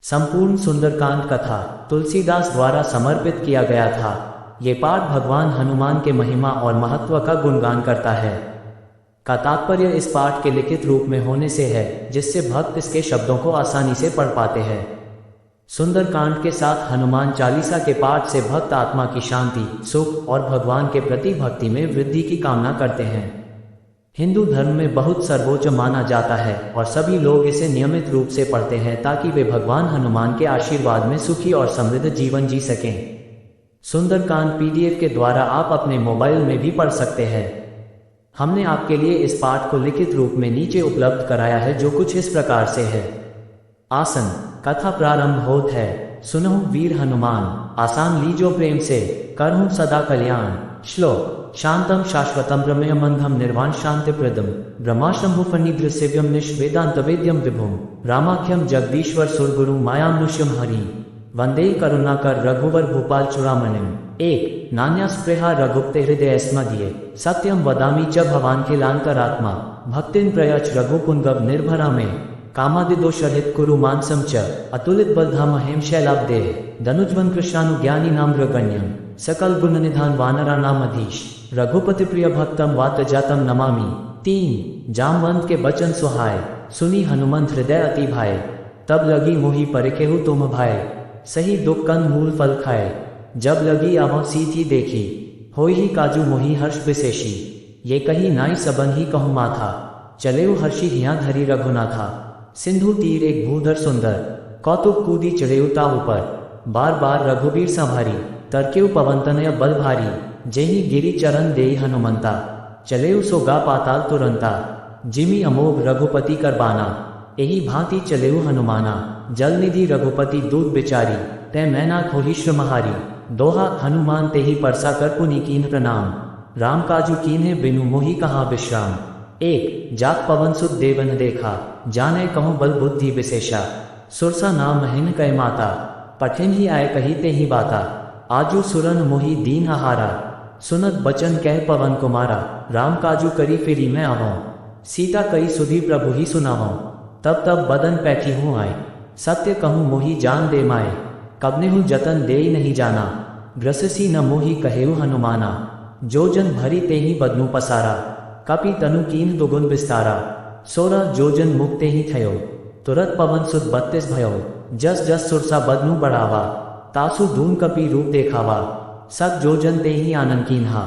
संपूर्ण सुंदरकांड कथा तुलसीदास द्वारा समर्पित किया गया था। ये पाठ भगवान हनुमान के महिमा और महत्व का गुणगान करता है। का तात्पर्य इस पाठ के लिखित रूप में होने से है, जिससे भक्त इसके शब्दों को आसानी से पढ़ पाते हैं। सुंदरकांड के साथ हनुमान चालीसा के पाठ से भक्त आत्मा की शांति, सुख और भगवान के प्रति भक्ति में वृद्धि की कामना करते हैं। हिंदू धर्म में बहुत सर्वोच्च माना जाता है और सभी लोग इसे नियमित रूप से पढ़ते हैं ताकि वे भगवान हनुमान के आशीर्वाद में सुखी और समृद्ध जीवन जी सकें। सुंदरकांड पीडीएफ के द्वारा आप अपने मोबाइल में भी पढ़ सकते हैं। हमने आपके लिए इस पाठ को लिखित रूप में नीचे उपलब्ध कराया है, जो कुछ इस प्रकार से है। आसन कथा प्रारंभ होत है। सुनहु वीर हनुमान, आसान लीजो प्रेम से, करहूं सदा कल्याण। श्लोक शांतम शाश्वतम रम्यमंधम निर्वाण शांति प्रदम ब्रह्माशंभु फणिद्र सेव्यम निष्वेदांत वेद्यम विभुम रामाख्यम जगदीश्वर सुरगुरु मायानुष्यम हरि वंदे करुणाकर रघुवर भूपाल चूड़ामणिम। एक नान्या स्पृहा रघुप्ते हृदय स्मदीये सत्यम वदामि च भवान्खिलांतरात्मा भक्तिं प्रयच्छ रघुपुंगव निर्भरा में कामादिदोषरहित कुरु मानसम च अतुलित बलधाम हेम शैलाब्दे धनुज्वन कृष्णानु ज्ञानी नाम्रगण्यम सकल गुण निधान वानरा नाम अधीश रघुपति प्रिय भक्तम वात जातम नमामि। तीन जामवंत के बचन सुहाय सुनी हनुमंत हृदय अति भाए तब लगी मोही परिकेहु तुम भाए सही दुख कंद मूल फल खाए जब लगी आहों सीधी देखी होई ही काजू मोही हर्ष विशेषी ये कही नाई सबन ही कहूँ माथा चलेउ हर्षि हिया धरी रघुनाथा सिंधु तीर एक भूधर सुंदर कौतुक कूदी चढ़ेउता ऊपर बार बार रघुबीर संभारी तरकेउ पवनतनय बल भारी जेहि गिरि चरण देई हनुमंता चलेउ सो गा पाताल तुरंता जिमि अमोघ रघुपति कर बाना एहि भांति चलेउ हनुमाना जल निधि रघुपति दूत बिचारी तै मैना खोही श्रमहारी दोहा हनुमान तेहि परसा कर पुनि कीन प्रणाम राम काजू कीन्हे बिनु मोहि कहाँ विश्राम। एक जात पवन सुत देवन देखा जाने कहूँ बल बुद्धि विशेषा सुरसा नाम महिन कै माता पठिन ही आए कही ते ही बाता आजू सुरन मोही दीन हारा सुनत बचन कह पवन कुमारा राम काजू करी फिरी मैं आवों सीता कई सुधी प्रभु ही सुनावों तब तब बदन पैठी हूँ आए सत्य कहूँ मोही जान दे माए कबने हूँ जतन दे नहीं जाना ग्रससी न मोही कहेउ हनुमाना जो जन भरी ते ही बदनु पसारा कपि तनु कीन दुगुन विस्तारा 16 जोजन मुक्ते ही थयो तुरत पवन सुत 32 भयो जस जस सुरसा बदनु बढ़ावा तासु धून कपि रूप देखावा सत जोजन ते ही आनंद कीन्हा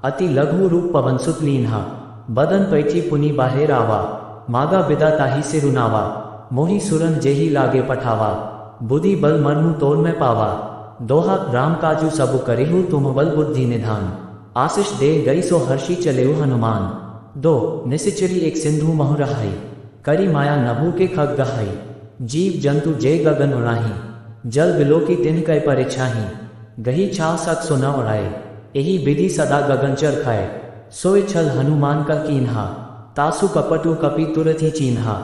अति लघु रूप पवन सुत लीन्हा बदन पैठी पुनि बाहेर आवा मागा बिदा ताही से रुनावा मोही सुरन जेही लागे पठावा बुद्धि बल मरमु तोड़ में पावा दोहा राम काजू सबु करेहु तुम बल बुद्धि निधान आशीष दे गई सो हर्षि चलेउ हनुमान। 2 निसिचरी एक सिंधु महु रहाई करी माया नभु के खग गहाई जीव जंतु जे गगन उड़ाही जल बिलो की तिन कै पर इच्छाही गही छाव सक सो न उड़ाए एही विधि सदा गगन चर खाए सोय छल हनुमान का कीन्हा तासु कपटु कपि तुरत ही चीन्हा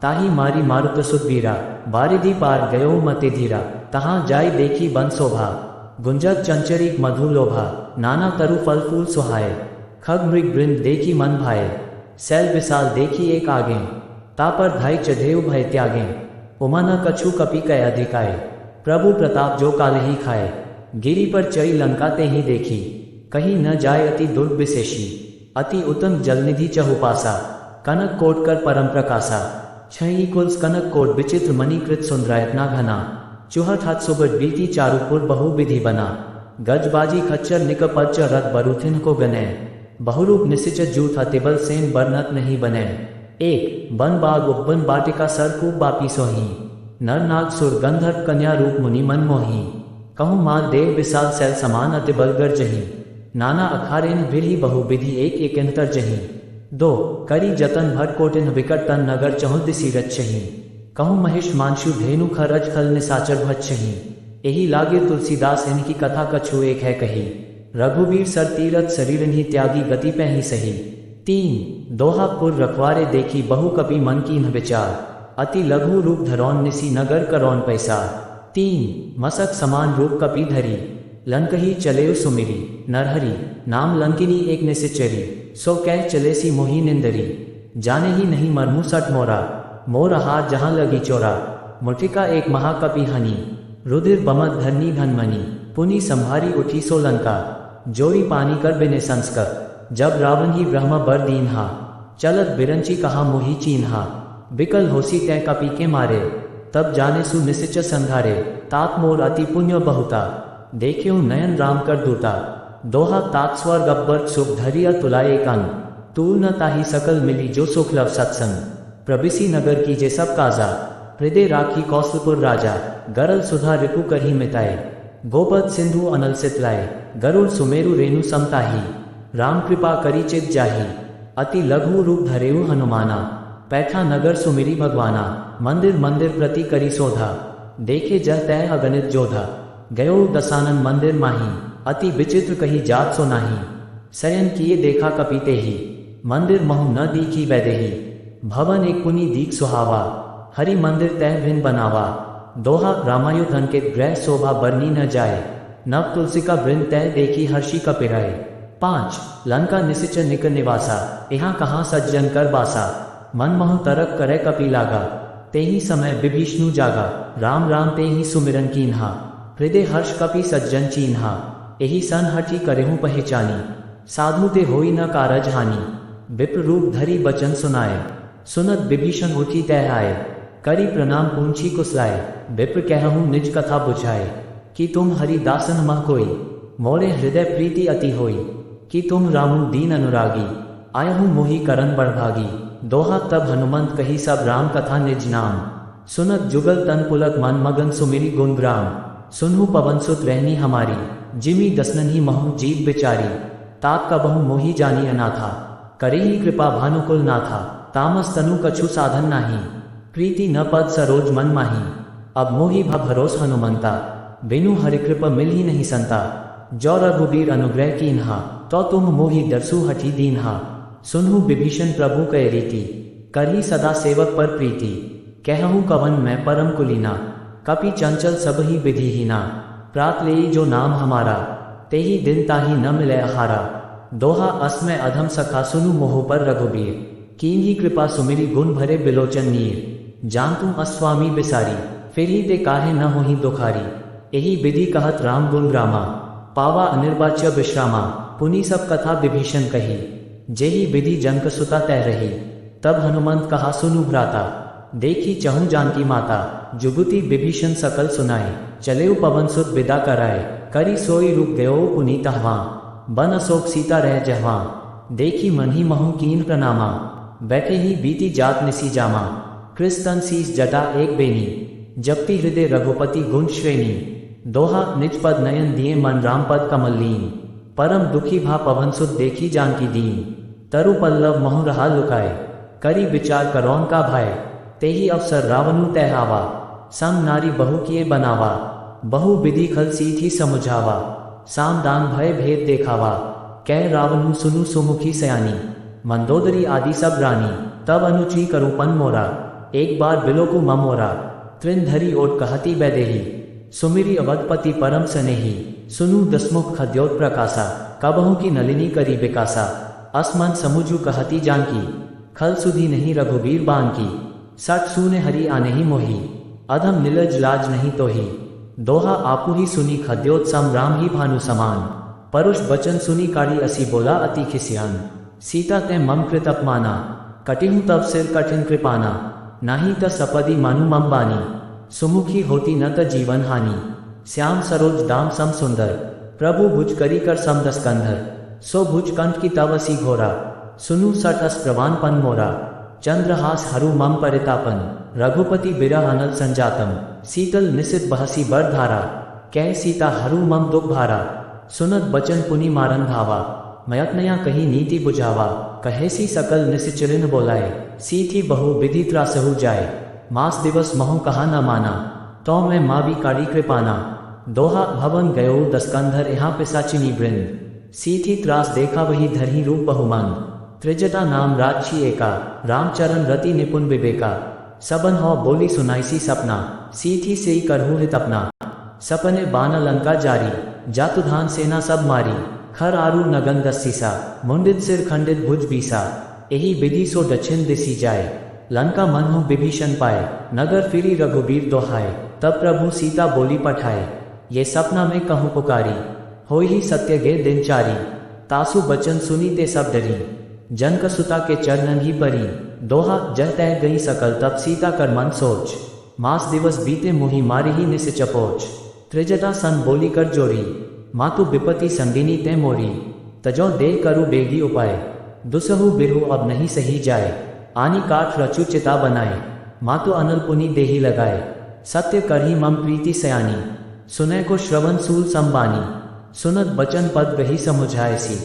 ताही मारी मारुत सुतवीरा बारिधि पार गयो मते धीरा तहाँ जाय देखी बन शोभा गुंजत चंचरिक मधु लोभा नाना तरु फल फूल सुहाए खग मृग वृंद देखी मन भाए सैल विशाल देखी एक आगे तापर धाई चढ़ेउ भय त्यागे उमा न कछु कपि कै अधिकाए प्रभु प्रताप जो काल ही खाए गिरी पर चढ़ी लंका ते ही देखी कहीं न जाय अति दुर्ग विशेषी अति उत्तम जलनिधि चहुपासा कनक कोट कर परम प्रकाशा छही कुल्स कनक कोट विचित्र मणिकृत सुंदरायतना घना चुहट हाथ सुबट बीती चारुपुर बहु विधि बना गजबाजी खच्चर निकपच्च रथ बरुथिन को गने बहुरूप निसिच जूथ तिबल सेन बरनत नहीं बने। एक बन बाग उपवन बाटिका सरकूप बापी सोही नर नाग सुर गंधर्व कन्या रूप मुनि मन मोही कहूँ माँ देव विशाल सैल समान अतिबल गर्जही नाना अखारेन विधि बहु विधि एक एक अंतर जही। 2 करी जतन भट कोटिन विकट तन नगर चहुँ दिसी रचही कहूँ महिष मांशु धेनु खरज खल निसाचर भच्छही एही लागे तुलसीदास इनकी कथा कछु एक है कही रघुवीर सर तीरथ शरीर ही त्यागी गति पे ही सही। 3 दोहा पुर रखवारे देखी बहु कपि मन की न विचार अति लघु रूप धरौन निसी नगर करौन पैसा 3 मसक समान रूप कपि धरी लंकही चलेउ सुमिरी नरहरि नाम लंकिनी एक निसिचरी सो कह चलेसी मोही निंदरी जाने ही नहीं मरमु सट मोरा मोर हार जहाँ लगी चोरा मुटिका एक महाकपि हनी, रुधिर बमत धरनी धनमनी, पुनि संभारी उठी सो लंका, जोरी पानी कर बिने संस्कर, जब रावण ही ब्रह्म बर दीन्हा, चलत बिरंची कहा मोही चीन्हा, बिकल होसी तय कपि के मारे, तब जाने सु निसिच संधारे, तात मोर अति पुण्य बहुता, देख्यो नयन राम कर दूता, दोहा तात स्वर्ग अब्बर सुख धरिया तुलाए कंग, तूल न ताही सकल मिली जो सुख लव सत्संग, प्रबिसी नगर की जे सब काजा, हृदय राखी कौस्तुपुर राजा, गरल सुधा रिपु करही मिताए, गोपद सिंधु अनल सितलाए, गरुड़ सुमेरु रेणु समताही, राम कृपा करी चित जाही, अति लघु रूप धरेऊ हनुमाना, पैठा नगर सुमिरी भगवाना, मंदिर मंदिर प्रति करी सोधा, देखे जह तय अगणित जोधा, गयो दसानन मंदिर माही, अति विचित्र कही जात सो नाही, शयन किए देखा कपीते ही, मंदिर महु न दीखी वैदेही, भवन एक पुनि दीख सुहावा, हरि मंदिर तह भिन्न बनावा, दोहा रामायुध अंकित ग्रह शोभा बरनी न जाए, नव तुलसिका वृंद तह देखी हर्षि कपिराए। 5 लंका निसिच निक निवासा, यहाँ कहाँ सज्जन कर बासा, मन मोह तरक करे कपि लागा, तेहि समय विभीषणु जागा, राम राम तेहि सुमिरन कीन्हा, हृदय हर्ष कपि सज्जन चीन्हा, एहि सन हठि करेहु पहचानी, साधु ते होई न कारज हानि, विप्र रूप धरी बचन सुनाए, सुनत विभीषण उठी तय आए, करी प्रणाम पूंछी कुसलाए, विप्र कहूँ निज कथा बुझाए, कि तुम हरि दासन मह कोई, मोरे हृदय प्रीति अति होई, कि तुम रामु दीन अनुरागी, आयहु मोहि करन बड़भागी, दोहा तब हनुमंत कही सब राम कथा निज नाम, सुनत जुगल तन पुलक मन मगन सुमिरी गुणग्राम, सुनहु पवन सुत रहनी हमारी, जिमी दसनन ही महु जीत बिचारी, तात का बहु मोहि जानी अनाथा, करे ही कृपा भानुकुल नाथा, तामस तनु कछु साधन नाही, प्रीति न पद सरोज मन माही, अब मोहि भरोस हनुमंता, बिनु हरि कृपा मिल ही नहीं संता, जो रघुबीर अनुग्रह कीन्हा, तो तुम मोहि दरसु हठी दीन्हा, सुनहु विभीषण प्रभु कह रीति, करही सदा सेवक पर प्रीति, कहूँ कवन मैं परम कुलीना, कपि चंचल सब ही विधिहीना, प्रात लेई जो नाम हमारा, तेहि दिन ताही न मिले आहारा, दोहा अस्मय अधम सखा सुनु मोह पर रघुबीर, कीन्ही कृपा सुमिरी गुण भरे बिलोचन नीर, जानतु अस्वामी बिसारी, फिर ही ते काहे न होही दुखारी, एहि विधि कहत राम गुण ग्रामा, पावा अनिर्वाच्य विश्रामा, पुनि सब कथा विभीषण कही, जेहि विधि जनक सुता तह रही, तब हनुमंत कहा सुनु भ्राता, देखी चहु जानकी माता, जुगुति विभीषण सकल सुनाए, चले पवन सुत विदा कराए, करी सोई रुक गयो पुनीत हवा, बन अशोक सीता रह जहवा, देखी मन ही महु कीन प्रणामा, बैठे ही बीती जात निसी जामा, कृस्तन शीस जटा एक बेनी, जपति हृदय रघुपति गुण श्रेणी, दोहा निज पद नयन दिए मन राम पद कमल लीन, परम दुखी भा पवन सुत देखी जानकी दीन, तरु पल्लव महु रहा लुकाए, करी विचार करौन का भाई, तेहि अवसर रावणु तह आवा, सम नारी बहु किए बनावा, बहु विधि खल सीथी समुझावा, साम दान भय भेद देखावा, कह रावणु सुनु सुमुखी सयानी, मंदोदरी आदि सब रानी, तब अनुची करूपन मोरा, एक बार बिलोकु ममोरा, त्रिन धरी ओट कहती बैदेही, सुमिरी अवधपति परम स्नेही, सुनु दसमुख खद्योत प्रकाशा, कबहु की नलिनी करी विकासा, असमन समुझु कहती जानकी, खल सुधी नहीं रघुबीर बान की, सट सूने हरि आने ही मोही, अधम निलज लाज नहीं तो ही, दोहा आपु ही सुनी खद्योत सम राम ही भानु समान, परुष बचन सुनी काढ़ी असी बोला अति खिसियान, सीता ते मम कृत अपमाना, कटिहु तब सिर कठिन कृपाना, नाही त सपदी मानु मम बानी, सुमुखी होती न त जीवन हानि, श्याम सरोज दाम सम सुंदर, प्रभु भुज करी कर सम दस्कंधर, सो भुज कंठ की तवसी घोरा, सुनु सठ अस प्रवान पन मोरा, चंद्रहास हरु मम परितापन, रघुपति बिरह अनल संजातम, शीतल निसित बहसी बर धारा, कह सीता हरु मम दुख भारा, सुनत बचन पुनि मारन भावा, मयत्नया कही नीति बुझावा, कहेसी सकल निसिचरिन बोलाए, सीथी बहु विधि त्रासहु जाए, मास दिवस महु कहा न माना, तो मैं माँ भी काढ़ी कृपाना, दोहा भवन गयो दस्कंधर यहाँ पिसाचिनी वृंद, सीथी त्रास देखा वही धरही रूप बहुमंग, त्रिजटा नाम राजछी एका, रामचरण रति निपुण विवेका, सबन हो बोली सुनाईसी सपना, सीथी से करहु हित अपना, सपने बान लंका जारी, जातुधान सेना सब मारी, खर आरु नगन दस्सीसा, मुंडित सिर खंडित भुज बीसा, एही विधि सो दक्षिण दिसी जाए, लंका मन हो विभीषण पाए, नगर फिरी रघुबीर दोहाए। तब प्रभु सीता बोली पठाए, ये सपना में कहूँ पुकारी। होई ही सत्य गे दिनचारी, तासु बचन सुनी ते सब डरी। जनक सुता के चरणन ही परी, दोहा जह तह गई सकल तब सीता कर मन सोच। मास दिवस बीते मुहि मारी ही निस चपोच, त्रिजटा सन बोली कर जोरी। मातु विपति संगिनी ते मोरी, तजो दे करु बेगी उपाय। दुसहु बिरहु अब नहीं सही जाए, आनी काठ रचु चिता बनाए। मातु अनल पुनि देही लगाए, सत्य करही मम प्रीति सयानी। सुनय को श्रवण सूल संबानी, सुनत बचन पद गही समुझायसी।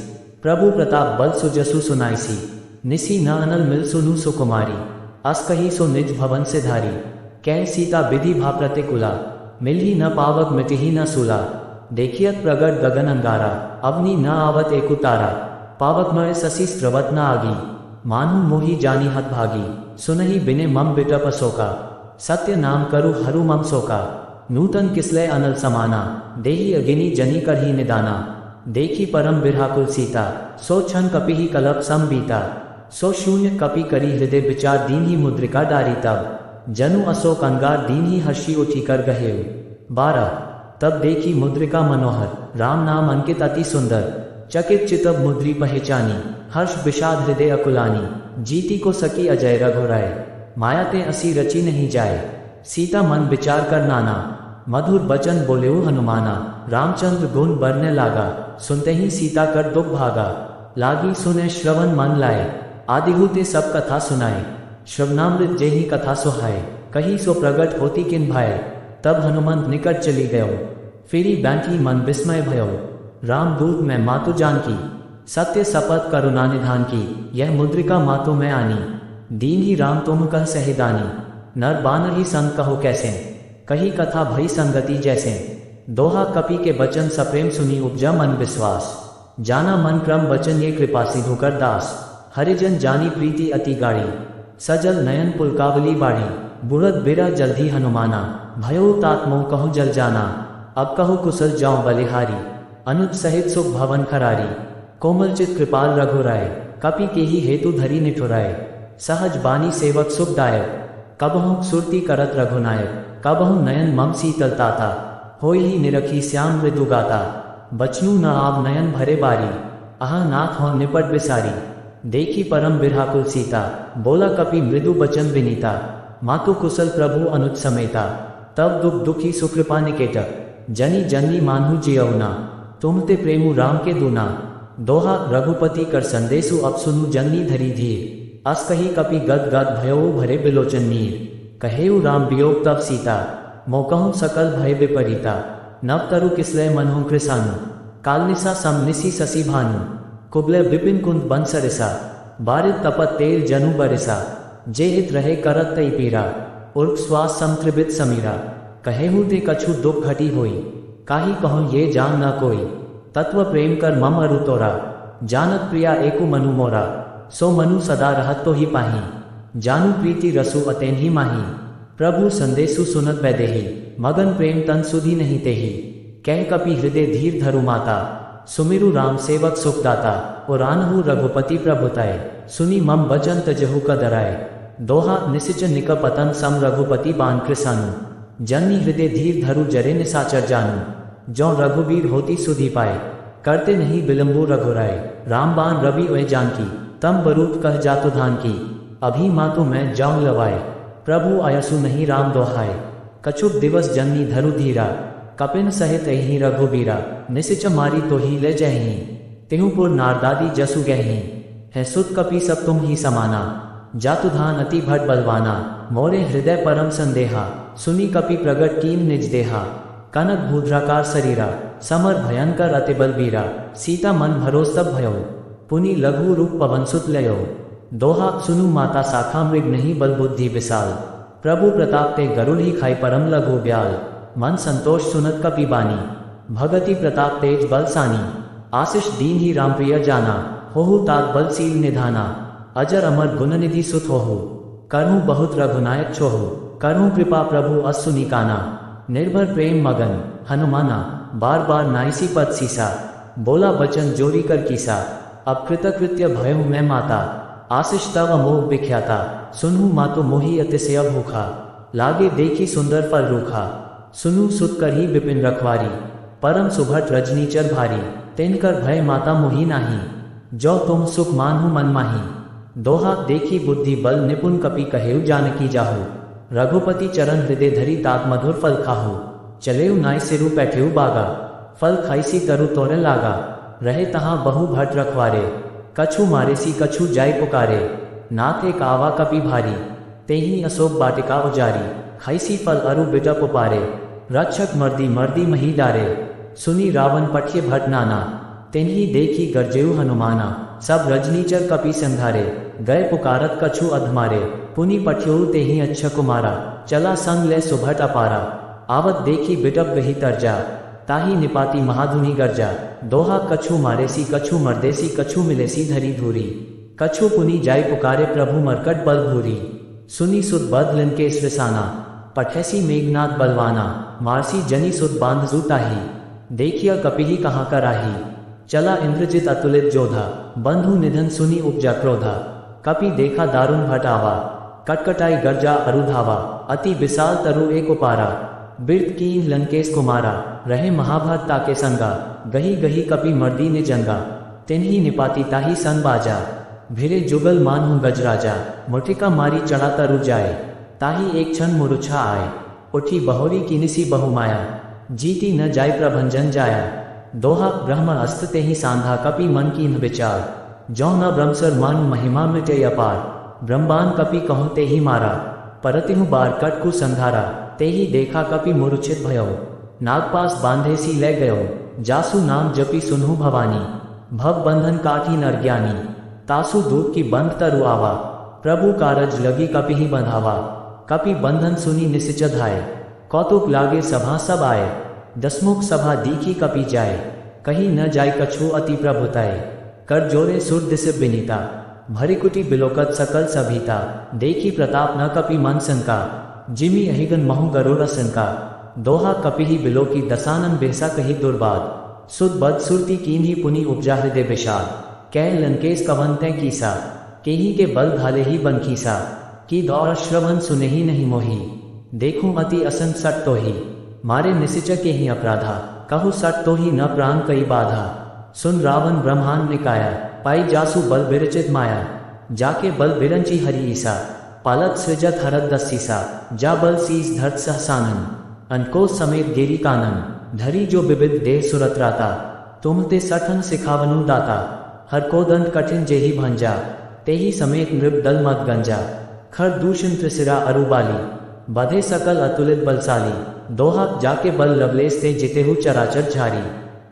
प्रभु प्रताप बल सुजसु सुनायसी, निसी न अनल मिल सुनु सुकुमारी। अस कही सो निज भवन से धारी, कह सीता विधि भा प्रतिकुला। मिलही न पावक मिटही न सूला, देखियत प्रगट गगन अंगारा। अवनी न आवत एकु तारा, पावक मय ससी स्रवत न आगी। मानु मोहि जानी हत भागी, सुनहि बिने मम बिटप शोका। सत्य नाम करु हरू मम शोका, नूतन किसलय अनल समाना। देही अगिनी जनी करही निदाना, देखी परम बिरहाकुल सीता। सो क्षण कपि ही कलप सम बीता, सो शून्य कपि करी हृदय विचार। दीन ही मुद्रिका डारी तब, जनु अशोक अंगार। दीन ही हर्षी उठी कर गहे 12। तब देखी मुद्रिका मनोहर, राम नाम अंकित अति सुंदर। चकित चितब मुद्री पहचानी, हर्ष विषाद हृदय अकुलानी। जीती को सकी अजय रघुराय, माया ते असी रची नहीं जाए। सीता मन विचार कर नाना, मधुर बचन बोलेऊ हनुमाना। रामचंद्र गुण बरने लागा, सुनते ही सीता कर दुख भागा। लागी सुने श्रवण मन लाए, आदिहु ते सब कथा सुनाए। श्रवणामृत जेहि कथा सुहाए, कही सो प्रगट होती किन भाए। तब हनुमंत निकट चली गयो, फिरी बैंठी मन विस्मय भयो। राम दूत मैं मातु जानकी, सत्य सपत करुणा निधान की। यह मुद्रिका मातु में आनी, दीन ही राम तुम कह सहिदानी। नर बानर ही संग कहो कैसे, कही कथा भई संगति जैसे। दोहा कपि के बचन सप्रेम सुनी उपजा मन विश्वास। जाना मन क्रम बचन ये कृपा सिधु कर दास। हरिजन जानी प्रीति अति गाड़ी, सजल नयन पुलकावली बाढ़ी। बुढ़त बिरा जल्दी हनुमाना, भयो तात मोह कहु जल जाना। अब कहु कुशल जाऊं बलिहारी, अनुज सहित सुख भवन खरारी। कोमल चित कृपाल रघुराय, कपि के ही हेतु धरी निठुराय। सहज बानी सेवक सुखदायक, कबहु सुरती करत रघुनायक। कबहु नयन मम शीतल ताता, होई ही निरखी श्याम मृदु गाता। बचनू न आव नयन भरे बारी, आह नाथ हो निपट बिसारी। देखी परम बिरहाकुल सीता, बोला कपि मृदु बचन विनीता। मातु कुशल प्रभु अनुज समेता, तब दुख दुखी सुकृपा निकेटक। जनी जननी मानहु जियौना, तुम ते प्रेमु राम के दूना। दोहा रघुपति कर संदेशु अब सुनु जननी धरी धीर। अस कही कपि गद गद भयो भरे बिलोचन नीर। कहेउ राम वियोग तब सीता, मोकहु सकल भय विपरीता। नव तरु किसलय मनहु कृसानु, कालनिसा सम निसी ससी भानु। कुबले विपिन कुंद बन सरिसा, बारिद तपत तेल जनु बरिसा। जे हित रहे करत तई पीरा, उर्क श्वास समत्रिबित समीरा। कहेहु ते कछु दुख घटी होई, काही कहूँ ये जान न कोई। तत्व प्रेम कर मम अरु तोरा, जानत प्रिया एकु मनु मोरा। सो मनु सदा रहत तो ही पाही, जानू प्रीति रसु अतेन ही माही। प्रभु संदेशु सुनत वैदेही, मगन प्रेम तन सुधी नहीं तेही। कह कपि हृदय धीर धरु माता, सुमिरु राम सेवक सुखदाता। पुरानहु रघुपति प्रभुताय, सुनी मम वचन तजहु कदराय। दोहा निसिच निक पतन सम रघुपति बान कृसानु। जननी हृदय धीर धरु जरे निसाचर जानू। जो रघुवीर होती सुधी पाए, करते नहीं विलंबु रघुराय। रामबान रवि ओय जानकी, तम बरूद कह जातु धान की। अभी मातु मैं जाऊं लवाए, प्रभु आयसु नहीं राम दोहाय। कछुक दिवस जननी धरु धीरा, कपिन सहित एहि रघुबीरा। निसिच मारी तो ही ले जही, तिहुपुर नारदादी जसु गही। है सुत कपि सब तुम ही समाना, जातु धान अति भट बलवाना। मोरे हृदय परम संदेहा, सुनी कपि प्रगट कीन निज देहा। कनक भूद्राकार शरीरा, समर भयंकर अति बलबीरा। सीता मन भरोस तब भयो, पुनि लघु रूप पवन सुत लयो। दोहा सुनु माता शाखा मृग नहीं बल बुद्धि विशाल। प्रभु प्रताप ते गरुड़ ही खाई परम लघु ब्याल। मन संतोष सुनत कपि बानी, भगति प्रताप तेज बल सानी। आशीष दीन ही राम प्रिय जाना, होहु तात बल सील निधाना। अजर अमर गुण निधि सुत होहु, करहु बहुत रघुनायक छोहु। करहु कृपा प्रभु असुनी काना, निर्भर प्रेम मगन हनुमाना। बार बार नाइसी पद सीसा, बोला बचन जोरी कर कीसा। अब कृतकृत्य भयहु मैं माता, आशिष तव अमोघ विख्याता, सुनहु मातु मोहि अतिशय भूखा, लागे देखी सुंदर फल रूखा, सुनु सुत करही विपिन रखवारी, परम सुभट रजनीचर भारी, तिनकर भय माता मोहि नाही, जो तुम सुख मानहु मन माही, दोहा देखी बुद्धि बल निपुण कपि कहेउ जानकी जाहु, रघुपति चरण हृदय धरी तात मधुर फल खाहु, चलेउ नाय सिरु पैठेउ बागा, फल खाइसी तरु तोरे लागा, रहे तहाँ बहु भट रखवारे, कछु मारेसी कछु जाय पुकारे, नाथ एक आवा कपि भारी, तेहि अशोक बाटिका उजारी, खाइसी फल अरु बिटप उपारे, रक्षक मर्दी मर्दी मही डारे, सुनी रावण पठिय भट नाना, तेन्ही देखी गरजेउ हनुमाना, सब रजनीचर कपि संधारे, गए पुकारत कछु अधमारे, पुनि पठियोउ तेहि अच्छा कुमारा, चला संग ले सुभट अपारा, आवत देखी बिटप गही तरजा, ताही निपाती महाधुनि गर्जा, दोहा कछु मारेसी कछु मर्देसी कछु मिलेसी धरी धूरी, कछु पुनि जाय पुकारे प्रभु मरकट बल भूरी, सुनी सुत बद लंकेश रिसाना, पठैसी मेघनाथ बलवाना, मारसी जनी सुत बांधजू ताही, देखिया कपिही कहाँ कराही, चला इंद्रजित अतुलित जोधा, बंधु निधन सुनी उपजा क्रोधा, कपि देखा दारुण भट आवा, कटकटाई गर्जा अरुधावा, अति विशाल तरु एक उपारा, बिरत कीन लंकेश कुमारा, रहे महाभारत ताके संगा, गही गही कपि मर्दी ने जंगा, तिन्ही निपाती ताही सन बाजा, भिरे जुगल मानहु गजराजा, मुठिका मारी चढ़ा तरु जाए, ताही एक क्षण मुरुछा आए, उठी बहोरी कीनिसी बहुमाया, जीती न जाय प्रभंजन जाया, दोहा ब्रह्म अस्त तेहि सांधा कपि मन कीन विचार, जौ न ब्रह्मसर मान महिमा मिटे अपार, ब्रह्मांड कपि कहूँ तेहि मारा, परतिहु बार कटकु संधारा, तेहि देखा कपि मूर्छित भयो, नागपास बांधेसी ले गयो, जासु नाम जपि सुनहु भवानी, भव बंधन काठी नर ज्ञानी, तासु दूत की बंध तरु आवा, प्रभु कारज लगी कपिहि बंधावा, कपि बंधन सुनी निसिच धाय, कौतुक लागे सभा सब आए, दसमुख सभा दीखी कपि जाए, कहीं न जाय कछु अति प्रभुताए, कर जोरे सुर दिस बिनीता, भरिकुटी बिलोकत सकल सभीता, देखी प्रताप न कपि मन संका, जिमी अहिगन महु गरुड़ संका, दोहा कपिहि बिलो की दसानन बेसा कही दुर्बाद, सुद बद सुरती कीन्ही पुनि उपजा हृदय विषाद, कह लंकेश कवन तै कीसा, केही के बल भाले ही बनखीसा, की दौड़ श्रवण सुनेही नहीं मोही, देखूं अति असंत सट तो ही, मारे निसिच के ही अपराधा, कहु सट तो ही न प्राण कई बाधा, सुन रावण ब्रह्मांड निकाया, पाई जासु बल बिरचित माया, जाके बल बिरंची हरि ईसा, पालत सृजत हरत दसीसा, जा बल सीस धरत सहसानन, अनकोस समेत गेरी कानन, धरी जो बिबिद देह सुरत्राता, तुमते सठन सिखावनु दाता, हर को दंत कठिन जेहि भंजा, तेहि समेत नृप दल मत गंजा, खर दूषण त्रिसिरा अरुबाली, बधे सकल अतुलित बलशाली, दोहा जाके बल लवलेस ते जितेहु चराचर झारी,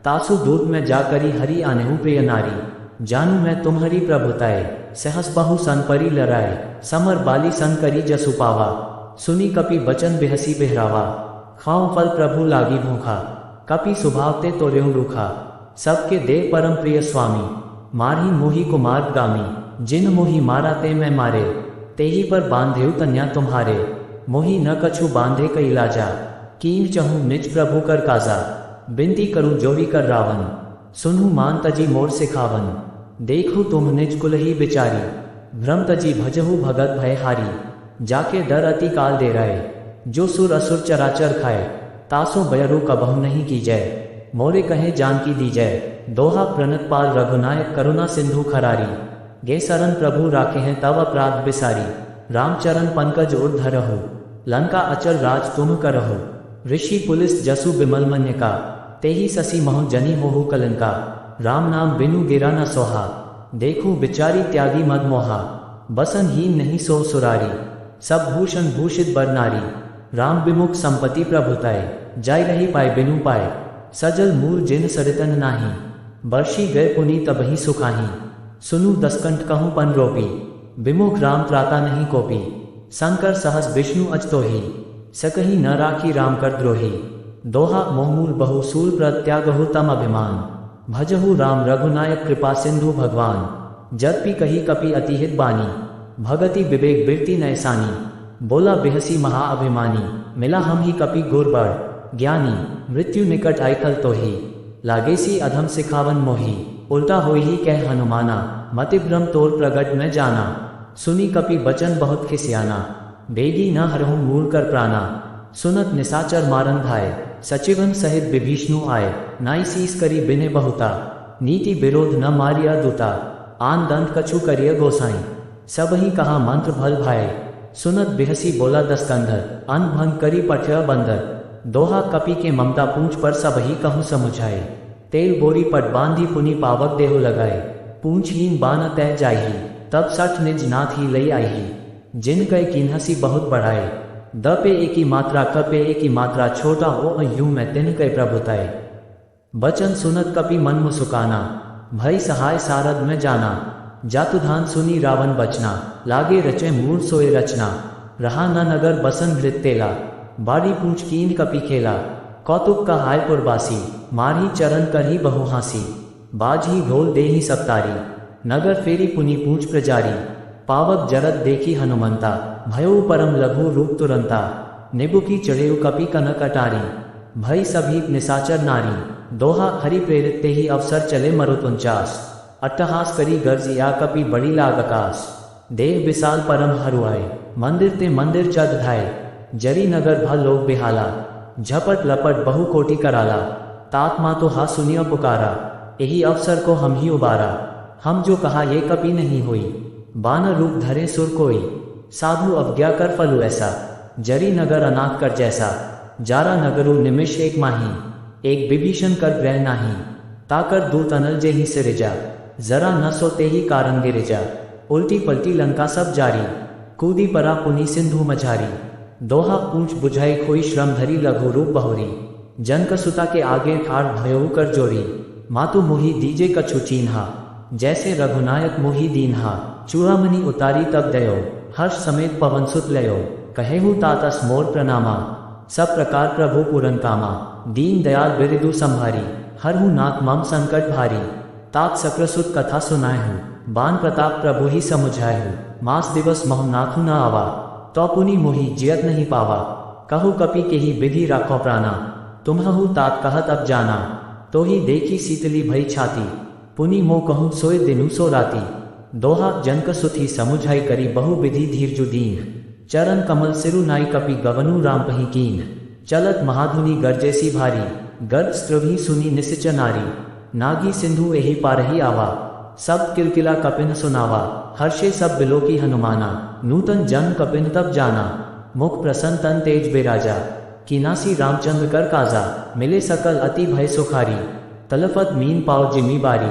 तासु दूत में जाकरी हरि आनेहु प्रिय नारी, जानू मैं तुम्हारी प्रभुताए, सहस बहु सन परी लराए, समर बाली सन करी जसु पावा, सुनी कपि बचन बेहसी बेहरावा, खाऊं फल प्रभु लागी भूखा, कपि सुभावते तोरेऊ रूखा, सबके देव परम प्रिय स्वामी, मारही मोहि कुमार गामी, जिन मोहि मारा ते मैं मारे, तेही पर बांधेउ तन्या तुम्हारे, मोहि न कछु बांधे कई लाजा, कीन चहूँ निज प्रभु कर काजा, बिनती करूँ जोही कर रावण, सुनहु मान तजी मोर सिखावन, देखू तुम निज कुलही बिचारी, भ्रम तजी भजहु भगत भय हारी, जाके डर अति काल दे रहे, जो सुर असुर चराचर खाए, तासो बयरु कबहु नहीं की जय, मोरे कहे जानकी दी जय, दोहा प्रणत पाल रघुनायक करुणा सिंधु खरारी, गे सरन प्रभु राखे हैं तव अपराध बिसारी, रामचरण पंकज उर्धरहु, लंका अचल राज तुम करहु, ऋषि पुलिस जसु बिमल मन्य का, तेहि ससी महु जनी मोहु कलंका, राम नाम बिनु गिरा न सोहा, देखूं बिचारी त्यागी मद मोहा, बसन हीन नहीं सो सुरारी, सब भूषण भूषित बर नारी, राम विमुख संपत्ति प्रभुताए, जाय रही पाए बिनु पाए, सजल मूल जिन सरितन नाही, बर्षी गए पुनि तबहि सुखाही, सुनु दसकंठ कहूँ पन रोपी, विमुख राम त्राता नहीं कोपी, शंकर सहस विष्णु अजतोही, सकही न राखी राम कर द्रोही, दोहा मोहमूल बहु सूल प्रत्यागहु तम अभिमान, भजहु राम रघुनायक कृपा सिंधु भगवान, जद पी कही कपि अतिहित बानी, भगति विवेक बिरती नैसानी, बोला बिहसी महा अभिमानी, मिला हम ही कपि गुर बड़ ज्ञानी, मृत्यु निकट आयखल तो ही, लागेसी अधम सिखावन मोही, उल्टा होई ही कह हनुमाना, मति भ्रम तोर प्रगट में जाना। सुनी कपि बचन बहुत खिसियाना, बेगी न हरहु मूल कर प्राणा। सुनत निसाचर मारन धाय, सचिवन सहित विभीषणु आए। नाई सीस करी बिने बहुता, नीति विरोध न मारिया दूता। आन दंत कछु करिय गोसाई, सब ही कहा मंत्र भल भाए। सुनत बिहसी बोला दस्कंधर, अन भंग करी पठय बंदर। दोहा कपि के ममता पूंछ पर सब ही कहूँ समुझाए। तेल बोरी पट बांधी पुनि पावक देहु लगाए। पूंछहीन बान तय जाही, तब सठ निज नाथ ही लई आही। जिन कय कीन्हसी बहुत बढ़ाए, द पे एक ही मात्रा क पे एक ही मात्रा छोटा हो यूं मैं तिन कय प्रभुताए। बचन सुनत कपि मन मुसुकाना, भई सहाय सारद में जाना। जातुधान सुनी रावण बचना, लागे रचे मूल सोए रचना। रहा न नगर बसन भृत तेला, बाड़ी पूछ कीन कपि खेला। कौतुक का हाय पुरबासी, मारही चरण करही बहु हासी। बाज ही ढोल देही सप्तारी, नगर फेरी पुनि पूछ प्रजारी। पावक जरत देखी हनुमंता, भयो परम लघु रूप तुरंता। निबुकी चढ़ेउ कपि कनक अटारी, भई सभी निसाचर नारी। दोहा हरि प्रेरित ते ही अवसर चले मरुत 49। अट्टहास करी गर्ज या कपि बड़ी लाग आकाश। देह विशाल परम हरुआए, मंदिर ते मंदिर चद धाय। जरी नगर भल लोग बेहाला, झपट लपट बहु कोटि कराला। तात मा तो हा सुनियो पुकारा, यही अवसर को हम ही उबारा। हम जो कहा ये कभी नहीं हुई, बानर रूप धरे सुर कोई। साधु अवज्ञा कर फलु ऐसा, जरी नगर अनाथ कर जैसा। जारा नगरु निमिष एक माही, एक विभीषण कर ग्रह नाही। ताकर दूत अनल जे ही सिरिजा, जरा न सोते ही कारण गिरिजा। उल्टी पलटी लंका सब जारी, कूदी परा पुनि सिंधु मझारी। दोहा पूछ बुझाई खोई श्रम धरी लघु रूप बहुरी। जनक सुता के आगे ठाड़ भयो कर जोरी। मातु मोहि दीजे कछु चीन्हा, जैसे रघुनायक मोहि दीन्हा। चूड़ामणि उतारी तब दयो, हर्ष समेत पवन सुत लयो। कहेहु तातस मोर प्रणामा, सब प्रकार प्रभु पूरन कामा। दीन दयाल बिरदु संभारी, हरहु नाथ मम संकट भारी। तात सक्रसुत कथा सुनाएहु, बान प्रताप प्रभु ही समुझाएहु। मास दिवस मोह नाथु न आवा, तो पुनि मोहि जियत नहीं पावा। कहु कपि के ही विधि राखो प्राणा, तुम्हु तात कहत अब जाना। तो ही देखी शीतली भई छाती, पुनि मो कहूँ सोए दिनु सो राती। दोहा जनक सुत ही समुझाई करी बहु विधि धीरजु दीन। चरण कमल सिरु नाई कपि गवनु राम पही कीन। चलत महाधुनि गर्जेसी भारी, गर्ज स्त्रभी सुनी निसिच नारी। नागी सिंधु एहि पारही आवा, सब किलकिला कपिन सुनावा। हर्षे सब बिलो की हनुमाना, नूतन जन कपिन तब जाना। मुख प्रसन्न तन तेज बेराजा, कीनासी रामचंद्र कर काजा। मिले सकल अति भय सुखारी, तलफत मीन पाव जिमी बारी।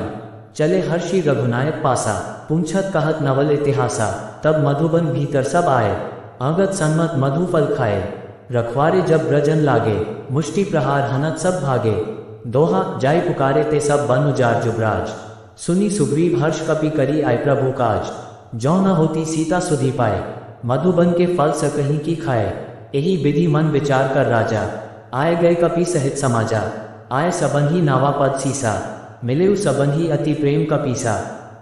चले हर्षि रघुनायक पासा, पूछत कहत नवल इतिहासा। तब मधुबन भीतर सब आए, अंगद सन्मत मधु फल खाए। रखवारे जब ब्रजन लागे, मुष्टि प्रहार हनत सब भागे। दोहा जाय पुकारे ते सब बन उजार जुबराज। सुनी सुग्रीव हर्ष कपि करी आय प्रभु काज। जौ न होती सीता सुधी पाए, मधुबन के फल सकहीं की खाए। यही विधि मन विचार कर राजा, आए गए कपि सहित समाजा। आय सबन ही नावा पद सीसा, मिले सबन ही अति प्रेम कपीसा।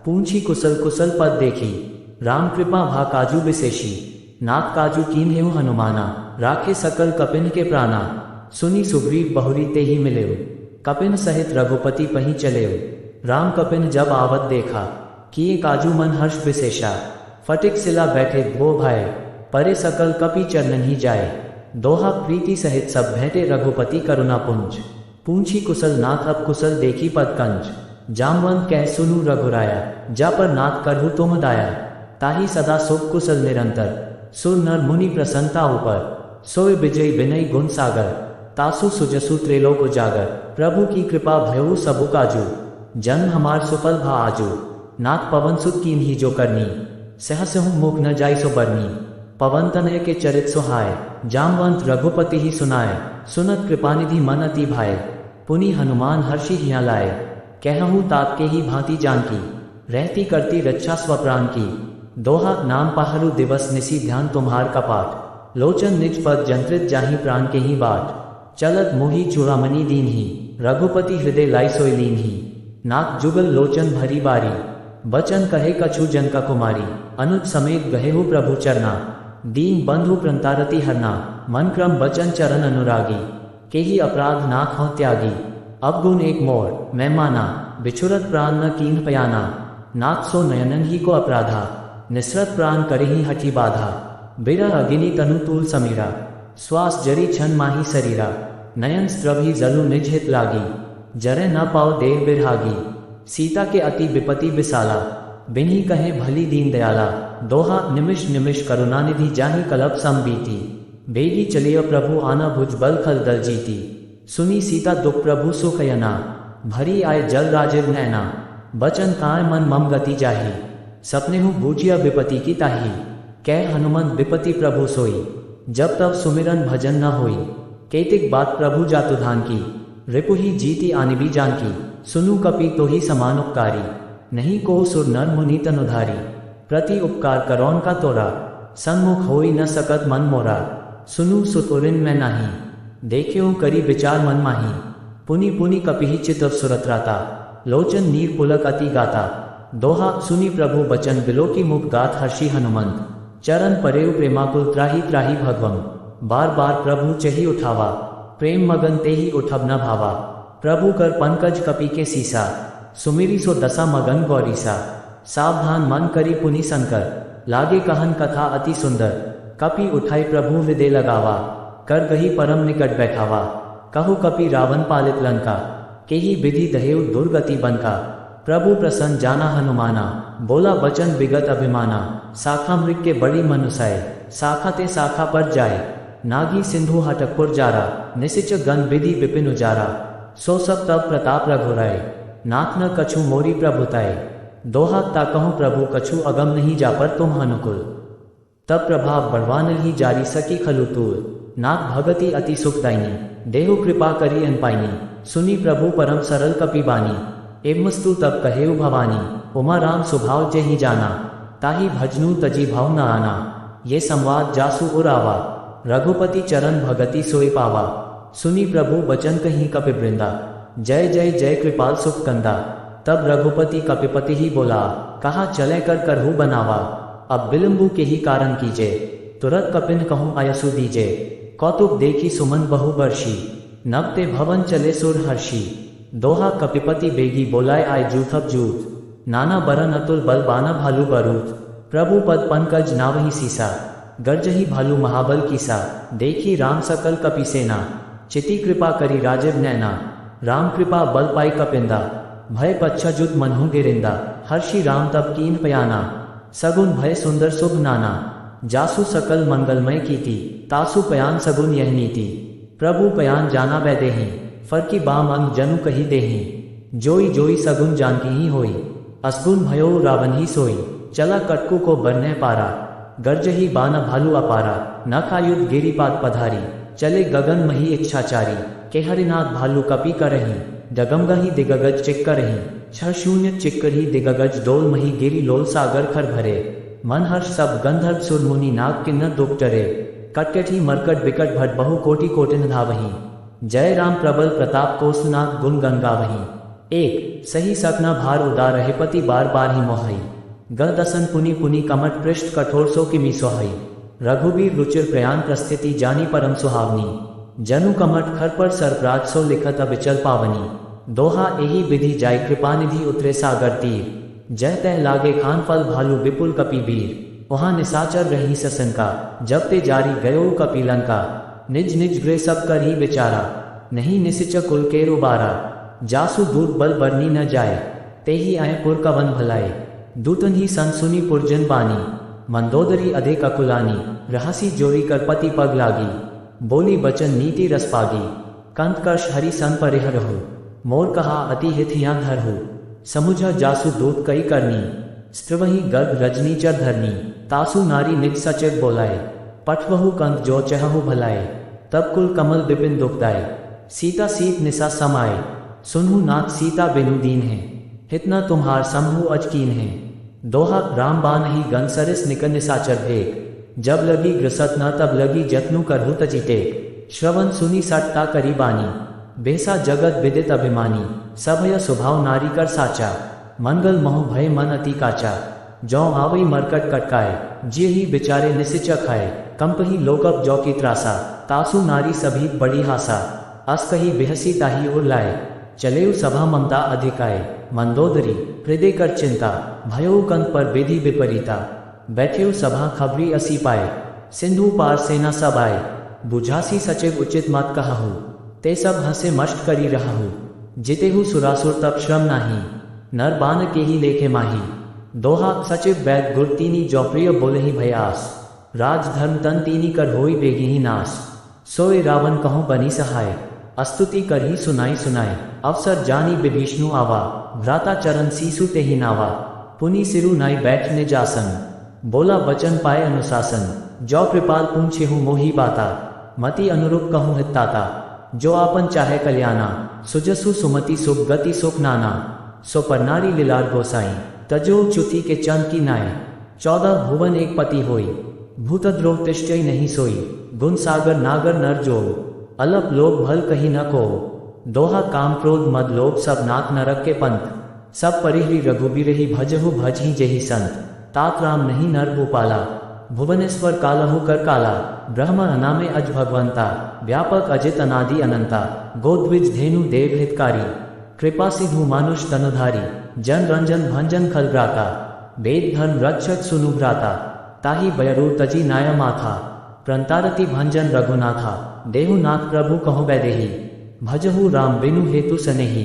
पूंछी कुशल कुशल पद देखी, राम कृपा भा काजू विशेषी। नाथ काजू कीन्हेउ हनुमाना, राखे सकल कपिन के प्राणा। सुनी सुग्रीव बहुरी ते ही मिलेउ, कपिन सहित रघुपति पही चलेउ। राम कपिन जब आवत देखा, किए काजू मन हर्ष विशेषा। फटिक सिला बैठे धो भाई, परे सकल कपि चरणन ही जाए। दोहा प्रीति सहित सब भेंटे रघुपति करुणा पुंज। पूंछी कुशल नाथ अब कुशल देखी पद कंज। जामवंत कह सुनु रघुराया, जा पर नाथ करहु तुम दाया। ताही सदा सुख कुशल निरंतर, सुर नर मुनि प्रसन्नता ऊपर। सोय विजय विनय गुण सागर, तासु सुजसु त्रिलोक उजागर। प्रभु की कृपा भयउ सबु काजू, जन्म हमार सुफल भा आजू। नाथ पवन सुत कीन ही जो करनी, सहसहु मुख न जाय सो बरनी। पवन तनय के चरित सुहाय, जामवंत रघुपति ही सुनाए। सुनत कृपानिधि मन अति भाए, पुनि हनुमान हर्षि हिया लाए। कहूँ तात के ही भांति जानकी, रहती करती रक्षा स्वप्राण की। दोहा नाम पहरू दिवस निसी ध्यान तुम्हार कपाट। लोचन निज पद जंत्रित जाहि प्राण के ही बाट। चलत मोहि चूड़ामणि दीन ही, रघुपति हृदय लाई सोय लीन ही। नाथ जुगल लोचन भरी बारी, बचन कहे कछु जनका कुमारी। अनुज समेत गहेहु प्रभु चरना, दीन बंधु प्रंतारति हरना। मन क्रम बचन चरण अनुरागी, के ही अपराध नाथ हों त्यागी। अब गुण एक मोर मैं माना, बिछुरत प्राण न कीन पयाना, नाथ सो नयनन ही को अपराधा, निसरत प्राण करही हठी बाधा, बिरह अगिनी तनु तूल समीरा, श्वास जरी छन माही शरीरा, नयन स्त्रभी जलु निज हित लागी, जरे न पाओ देव बिरहागी, सीता के अति विपति बिसाला, बिन्ही कहे भली दीन दयाला, दोहा निमिष निमिष करुणानिधि जाहि कलप सम बीती, बेगी चलिय प्रभु आना भुज बल खल दल जीती, सुनी सीता दुख प्रभु सुख यना, भरी आय जल राजिव नैना, बचन काय मन मम गति जाही, सपने हूँ बूझिया विपति की ताही, कह हनुमंत विपति प्रभु सोई, जब तब सुमिरन भजन न होई, केतिक बात प्रभु जातुधान की, रिपुहि जीती आनिबी जान की, सुनु कपि तो ही समान उपकारी, नहीं को सुर नर मुनि तन उधारी, प्रति उपकार करौन का तोरा, सन्मुख होई न सकत मन मोरा, सुनु सुतुरिन मैं नाही, देख्यो करी विचार मन माही, पुनि पुनि कपिहि चितव सुरत्राता, लोचन नीर पुलक अति गाता, दोहा सुनी प्रभु बचन बिलो की मुख गात हर्षि हनुमंत, चरण परेउ प्रेमाकुल त्राही त्राही भगवम, बार बार प्रभु चही उठावा, प्रेम मगन ते ही उठब न भावा, प्रभु कर पंकज कपि के सीसा, सुमिरी सो दशा मगन गौरीसा, सावधान मन करी पुनि संकर, लागे कहन कथा अति सुंदर, कपि उठाई प्रभु हृदय लगावा, कर गही परम निकट बैठावा, कहु कपि रावण पालित लंका, केही विधि दहेउ दुर्गति बनका, प्रभु प्रसन्न जाना हनुमाना, बोला बचन विगत अभिमाना, शाखा मृग के बड़ी मनुसाए, शाखा ते शाखा पर जाए, नागी सिंधु हटकपुर जारा, निसिच गन विधि विपिन उजारा, सो सब तब प्रताप रघुराए, नाथ न कछु मोरी प्रभुताए, दोहा ताकहु प्रभु कछु अगम नहीं जा पर तुम अनुकुल, तब प्रभाव बढ़वान ही जारी सकी खलु तूल, नाथ भगति अति सुखदायिनी, देहु कृपा करी अनपाइनी, सुनी प्रभु परम सरल कपिबानी, एवमस्तु तब कहेउ भवानी, उमा राम स्वभाव जेहि जाना, ताहि भजनु तजी भाव न आना, ये संवाद जासु उरावा, रघुपति चरण भगति सोई पावा, सुनी प्रभु बचन कहीं कपिवृंदा, जय जय जय कृपाल सुख कंदा, तब रघुपति कपिपति ही बोला, कहा चले कर करहु बनावा, अब विलंबु के ही कारण कीजे, तुरत कपिन कहूँ आयसु दीजे, कौतुक देखी सुमन बहु वर्षी, नवते भवन चले सुर हर्षी, दोहा कपिपति बेगी बोलाए आय जूथब जूथ, नाना बरन अतुल बल बाना भालू बरूथ, प्रभु पद पंकज नावही सीसा, गर्जही भालू महाबल कीसा, देखी राम सकल कपि सेना, चिति कृपा करी राजीव नैना, राम कृपा बल पाई कपिंदा, भय पच्छा जुद मनहु गिरिंदा, हर्षि राम तब कीन पयाना, सगुन भय सुंदर शुभ नाना, जासु सकल मंगलमय कीति, तासु पयान सगुन यह नीति, प्रभु पयान जाना वै देहि, फरकी बाम अंग जनु कही देहि, जोई जोई सगुन जानकी ही होई, असगुन भयो रावण ही सोई, चला कटकु को बरने पारा, गर्जही बान भालू अपारा, न खायुध गिरिपाद पधारी, चले गगन मही इच्छाचारी, के हरिनाथ भालू कपि करही, डगमगही दिगगज चिक्करही, छह शून्य चिक्करही दिगगज डोल मही गिरी लोल सागर खर भरे, मन हर्ष सब गंधर्व सुर मुनि नाग किन्नर दुख टरे, कटकटी मरकट विकट भट बहु कोटि कोटिन धावही, जय राम प्रबल प्रताप कोसनाथ गुण गंगावही, एक सही सकना भार उदार रहेपति बार बार ही मोहई, गह दसन पुनि पुनि कमट पृष्ठ कठोर सो किमी सोहई, रघुबीर रुचिर प्रयाण प्रस्थिति जानी परम सुहावनी, जनु कमट खर पर सरप्राज सो लिखत अविचल पावनी, दोहा एही विधि जाय कृपानिधि उतरे सागर तीर, जय तय लागे खान फल भालू विपुल कपि वीर, वहाँ निसाचर रही ससनका, जब ते जारी गयो कपिलंका, निज निज गृह सब कर ही विचारा, नहीं निसिच कुल के रुबारा, जासु दूत बल बरनी न जाए, ते ही आए पुर कवन भलाए, दूतन ही सन सुनी पुरजन बानी, मंदोदरी अधिक अकुलानी, रहसी जोरी कर पति पग लागी, बोली बचन नीति रस पागी, कंतकर्ष हरि सन परिहरहु, मोर कहा अति हिथियां धरहु, समुझ जासु दूत कई करनी, स्त्रवही गर्भ रजनी चर धरनी, तासु नारी निज सचेत बोलाए, पठवहु कंत जो चहहु भलाए, तब कुल कमल विपिन दुखदाय, सीता सीत निसा समाये, सुनहु नाथ सीता बिनु दीन है, हितना तुम्हार समहु अजकीन है, दोहा राम बान ही गन सरिस निकन निसाचर भेक, जब लगी ग्रसत न तब लगी जतनु करहु तजी टेक, श्रवण सुनी सटता करी बानी, बेसा जगत विदित अभिमानी, सभय स्वभाव नारी कर साचा, मंगल मोह भय मन अति काचा, जौ आवई मरकट कटकाए, जे ही बिचारे निसिच खाए, कंपही लोकप जौ की त्रासा, तासु नारी सभी बड़ी हासा, अस कही बेहसी ताही उर लाए, चलेउ सभा ममता अधिकाय, मंदोदरी हृदय कर चिंता, भयो कंत पर विधि विपरीता, बैठेउ सभा खबरी असी पाए, सिंधु पार सेना सब आए, बुझासी सचिव उचित मत कहहु, ते सब हंसे मष्ट करी रहहु, जितेहु सुरासुर तब श्रम नाही, नर बान के ही लेखे माही, दोहा सचिव वैद गुर तीनी जौप्रिय बोलहि भयास, राज धर्म तन तीनी कर होई बेगी नाश, सोए रावण कहूँ बनी सहाय, अस्तुति कर ही सुनाई सुनाए, अवसर जानी विभीषणु आवा, भ्राता चरण सीसु ते ही नावा, पुनि सिरु नाई बैठने जासन, बोला वचन पाए अनुशासन, जो कृपाल पूछेहु मोही बाता, मति अनुरूप कहूँ हिताता, जो आपन चाहे कल्याणा, सुजसु सुमति सुख गति सुख नाना, सो परनारी लिलार गोसाई, तजो च्युति के चंद की नाय, 14 भुवन एक पति होई, भूतद्रोह तिष्ठई नहीं सोई, गुण सागर नागर नर जो, अलप लोग भल कही न को, दोहा काम क्रोध मद लोभ सब नाक नरक के पंथ, सब परिहरी रघुबीर ही भजहु भज ही जेहि संत, तात राम नहीं नर भूपाला, भुवनेश्वर कालहु कर काला, ब्रह्म अनामे अज भगवंता, व्यापक अजित अनादि अनंता, गोद्विज धेनु देव हितकारी, कृपा सिंधु मानुष तनुधारी, जन रंजन भंजन खलग्राता, वेद धर्म रक्षक सुनु भ्राता, ताहि बयरू तजी नाय माथा, प्रंतारति भंजन रघुनाथा, देहुनाथ प्रभु कहो वैदेही, भजहु राम बिनु हेतु सनेही,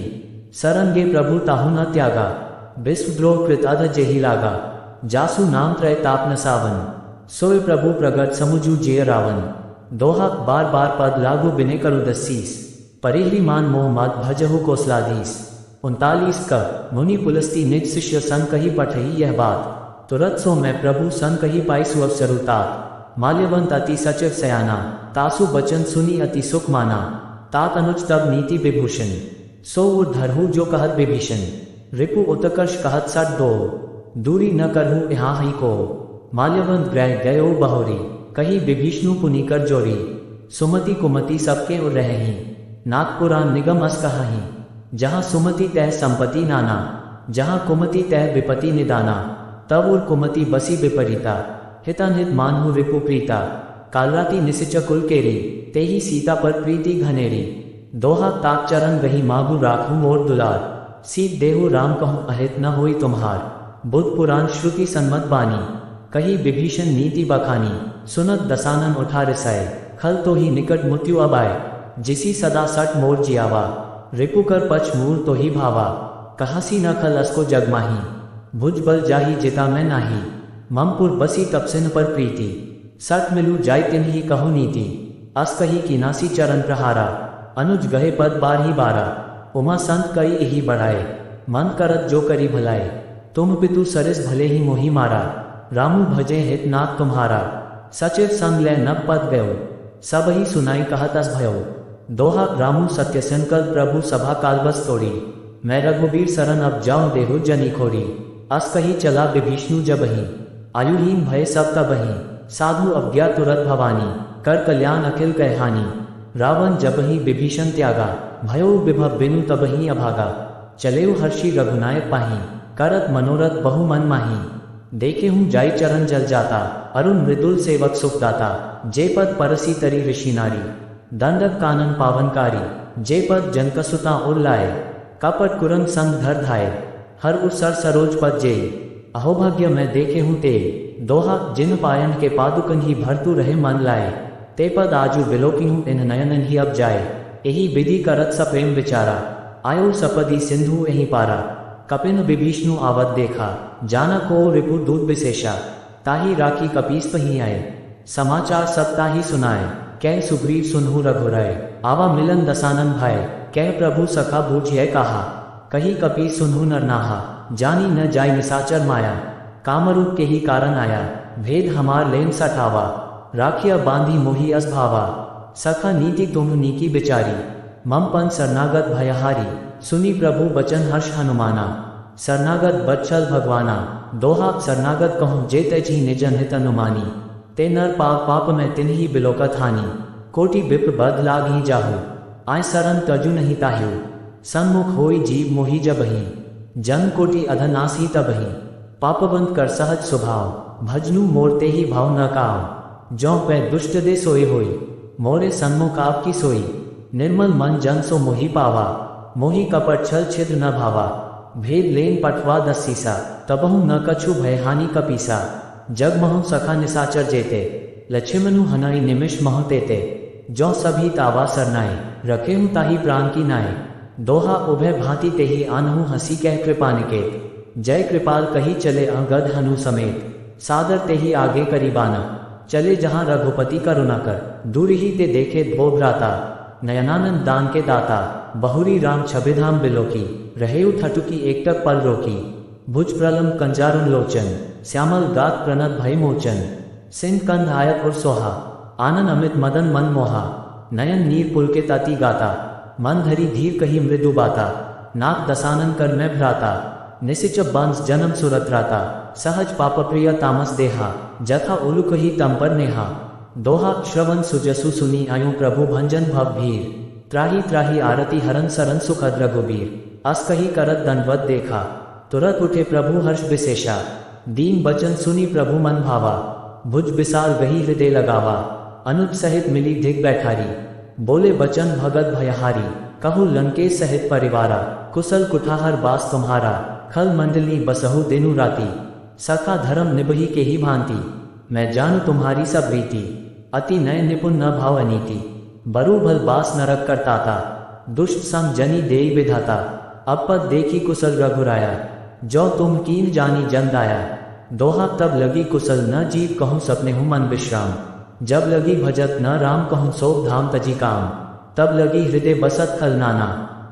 सरन गे प्रभु ताहु न त्यागा, विश्वद्रोह कृत अध जेहि लागा, जासु नाम त्रय ताप न सावन, सोय प्रभु प्रगट समुझु जिय रावण, दोहा बार बार पद लागू बिने करु दसीस, परिहरी मान मोह मद भजहु कोसलाधीस, 39 क मुनि पुलस्ती निज शिष्य सन कही पठही यह बात, तुरत सो मैं प्रभु सन कही पाई सुअवसरु तात, माल्यवंत अति सचिव सयाना, तासु बचन सुनी अति सुख माना, तात अनुज तब नीति विभूषण, सो उधरहु जो कहत विभीषण, रिपु उत्कर्ष कहत सट दो, दूरी न करहु यहाँ ही को, माल्यवंत ग्रह गयो बहोरी, कही विभीषणु पुनि कर जोरी, सुमति कुमति सबके उर रही, नागपुराण निगम अस कहाही, जहाँ सुमति तह संपत्ति नाना, जहाँ कुमति तह विपति निदाना, तब उर कुमति बसी विपरीता, हितानहित मानहु रिपु प्रीता, कालराति निसिच कुल केरी, तेही सीता पर प्रीति घनेरी, दोहा ताक चरण रही मागु राखू मोर दुलार, सीत देहु राम कहूँ अहित न होई तुम्हार, बुद्ध पुराण श्रुति सन्मत बानी, कही विभीषण नीति बखानी, सुनत दसानन उठा रिसाए, खल तो ही निकट मृत्यु अब आए, जिसी सदा सट मोर जियावा, रिपु कर पछ मूर तो ही भावा, कहासी न खल असको जगमाही, भुज बल जाही जिता मैं नाही, ममपुर बसी तपसिन पर प्रीति, सट मिलू जाय तिन ही कहु नीति, अस कही कीनासी चरण प्रहारा, अनुज गहे पद बार ही बारा, उमा संत कई यही बढ़ाए, मन करत जो करी भलाए, तुम पितु सरिस भले ही मोही मारा, रामु भजे हित नाथ तुम्हारा, सचिव संग ले नब पद गयो, सब ही सुनाई कहत अस भयो, दोहा रामु सत्य संकल्प प्रभु सभा कालबस तोड़ी, मैं रघुबीर शरण अब जाऊं देहु जनी खोरी, अस कही चला विभीषणु जबही, आयुहीन भय सब तबही, साधु अज्ञा तुरत भवानी, कर कल्याण अखिल कहहानी, रावण जबही विभीषण त्यागा, भयो विभव बिनु तबही अभागा, चलेउ हर्षि रघुनायक पाही, करत मनोरथ बहु मन माही, देखे हूँ जाई चरण जल जाता, अरुण मृदुल सेवक सुखदाता, जे पद परसी तरी ऋषि नारी, दंडक कानन पावनकारी, जे पद जनकसुता उर लाए, कपट कुरंग संग धर धाये, हर उर सर सरोज पद जे, अहोभाग्य मैं देखे हूँ ते, दोहा जिन पायन के पादुकन ही भरतु रहे मन लाए, ते पद आजू बिलोकी हूँ इन नयनन ही अब जाए, यही विधि करत सप्रेम विचारा, आयो सपदी सिंधु यही पारा, कपिन विभीषणु आवत देखा, जाना को रिपु दूत विशेषा, ताही राखी कपीस पही आए, समाचार सब ताही सुनाए, कह सुग्रीव सुनहु रघुराय, आवा मिलन दसानन भाई, कह प्रभु सखा बूझिए कहा, कही कपी सुनहु नर नाहा, जानी न जाय निसाचर माया, कामरूप के ही कारण आया, भेद हमार लेन सठावा, राखिया बांधी मोही अस भावा, सखा नीति तुम नीकी बिचारी, मम पन शरणागत भयहारी, सुनी प्रभु बचन हर्ष हनुमाना, शरणागत बच्चल भगवाना, दोहा शरणागत कहूँ जे तजी निजन हित अनुमानी, ते नर पाप पाप में तिन्ही बिलोकत हानि, कोटि विप्र बद लाग ही जाहु, आय सरन तजु नहीं ताहु, सन्मुख होई जीव मोही जबही, जन कोटि अधनास ही तबही, पापवंत कर सहज स्वभाव, भजनु मोरते ही भाव न काव, जौ पै दुष्ट दे सोई होई, मोरे सन्मुख आपकी सोई, निर्मल मन जन सो मोही पावा, मोहि कपट छल छिद्र न भावा। भेद लेन पटवा दसीसा, तबहु न कछु भय हानि कपीसा। जग महु सखा निसाचर जेते, लक्ष्मनु हनाई निमिष मह तेते। जो सभी तावा सरनाए, रखेहु ताही प्राण की नाए। दोहा उभय भांति तेहि आनहु हंसी कह कृपा निकेत। जय कृपाल कही चले अंगद हनु समेत। सादर तेहि आगे करीबाना, चले जहाँ रघुपति करुणा कर। दूर ही ते देखे धो भ्राता, नयनानंद दान के दाता। बहुरी राम छबिधाम बिलोकी, रहे ठटुकी एकटक पल रोकी। भुज प्रलम कंजारुन लोचन, श्यामल गात प्रणत भय मोचन। सिंध कंध आयत और सोहा, आनन अमित मदन मन मोहा। नयन नीर पुलकित अति गाता, मन धरी धीर कही मृदु बाता। नाक दसानन कर मैं भ्राता, निसिचप बांस जन्म सुरत्राता। सहज पाप प्रिय तामस देहा, जथा उलु कही तम पर नेहा। दोहा श्रवण सुजसु सुनी आयु प्रभु भंजन भव भीर। त्राही त्राही आरती हरन सरन सुखद रघुबीर। अस कही करत दंडवत देखा, तुरत उठे प्रभु हर्ष विशेषा। दीन बचन सुनी प्रभु मन भावा, भुज बिसाल गही हृदय लगावा। अनुज सहित मिली दिग बैठारी, बोले बचन भगत भयहारी। कहु लंकेश सहित परिवारा, कुशल कुठाहर बास तुम्हारा। खल मंडली बसहु दिनु राती, सखा धर्म निबही के ही भांति। मैं जानू तुम्हारी सब रीति, अति नय निपुण न भाव अनीति। बरु भल बास नरक करताता, दुष्ट संग जनी देई विधाता। अब पद देखी कुशल रघुराया, जो तुम कीन जानी जन दाया। दोहा तब लगी कुशल न जीव कहूँ सपने हूँ मन विश्राम। जब लगी भजत न राम कहूँ सोप धाम तजी काम। तब लगी हृदय बसत खल नाना,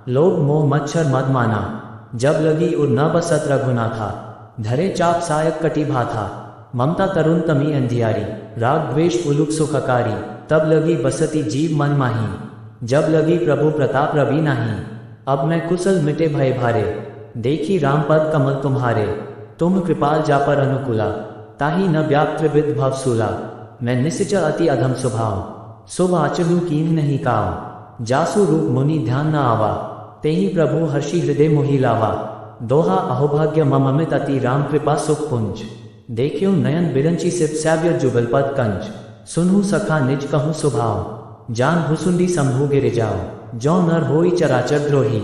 लोभ मोह मच्छर मद माना। जब लगी उर न बसत रघुनाथा, धरे चाप सायक कटी भाथा। ममता तरुण तमी अंधियारी, राग द्वेष उलुक सुखकारी। तब लगी बसती जीव मन माही, जब लगी प्रभु प्रताप रवि नाही। अब मैं कुशल मिटे भय भारे, देखी राम पद कमल तुम्हारे। तुम कृपाल जा पर अनुकूला, ताही न व्याप्त विद भव सूला। मैं निश्चय अति अधम स्वभाव, शुभ आचरू कीन नहीं काव। जासु रूप मुनि ध्यान न आवा, तेहि प्रभु हर्षि हृदय मोहि लावा। दोहा अहोभाग्य मम अमित अति राम कृपा सुख पुंज। देखियो नयन बिरंची सिप सैव्य जुगल पद कंज। सुनहु सखा निज कहूँ स्वभाव, जान भुसुंडी संभु गिर जाओ। जो नर होई चराचर द्रोही,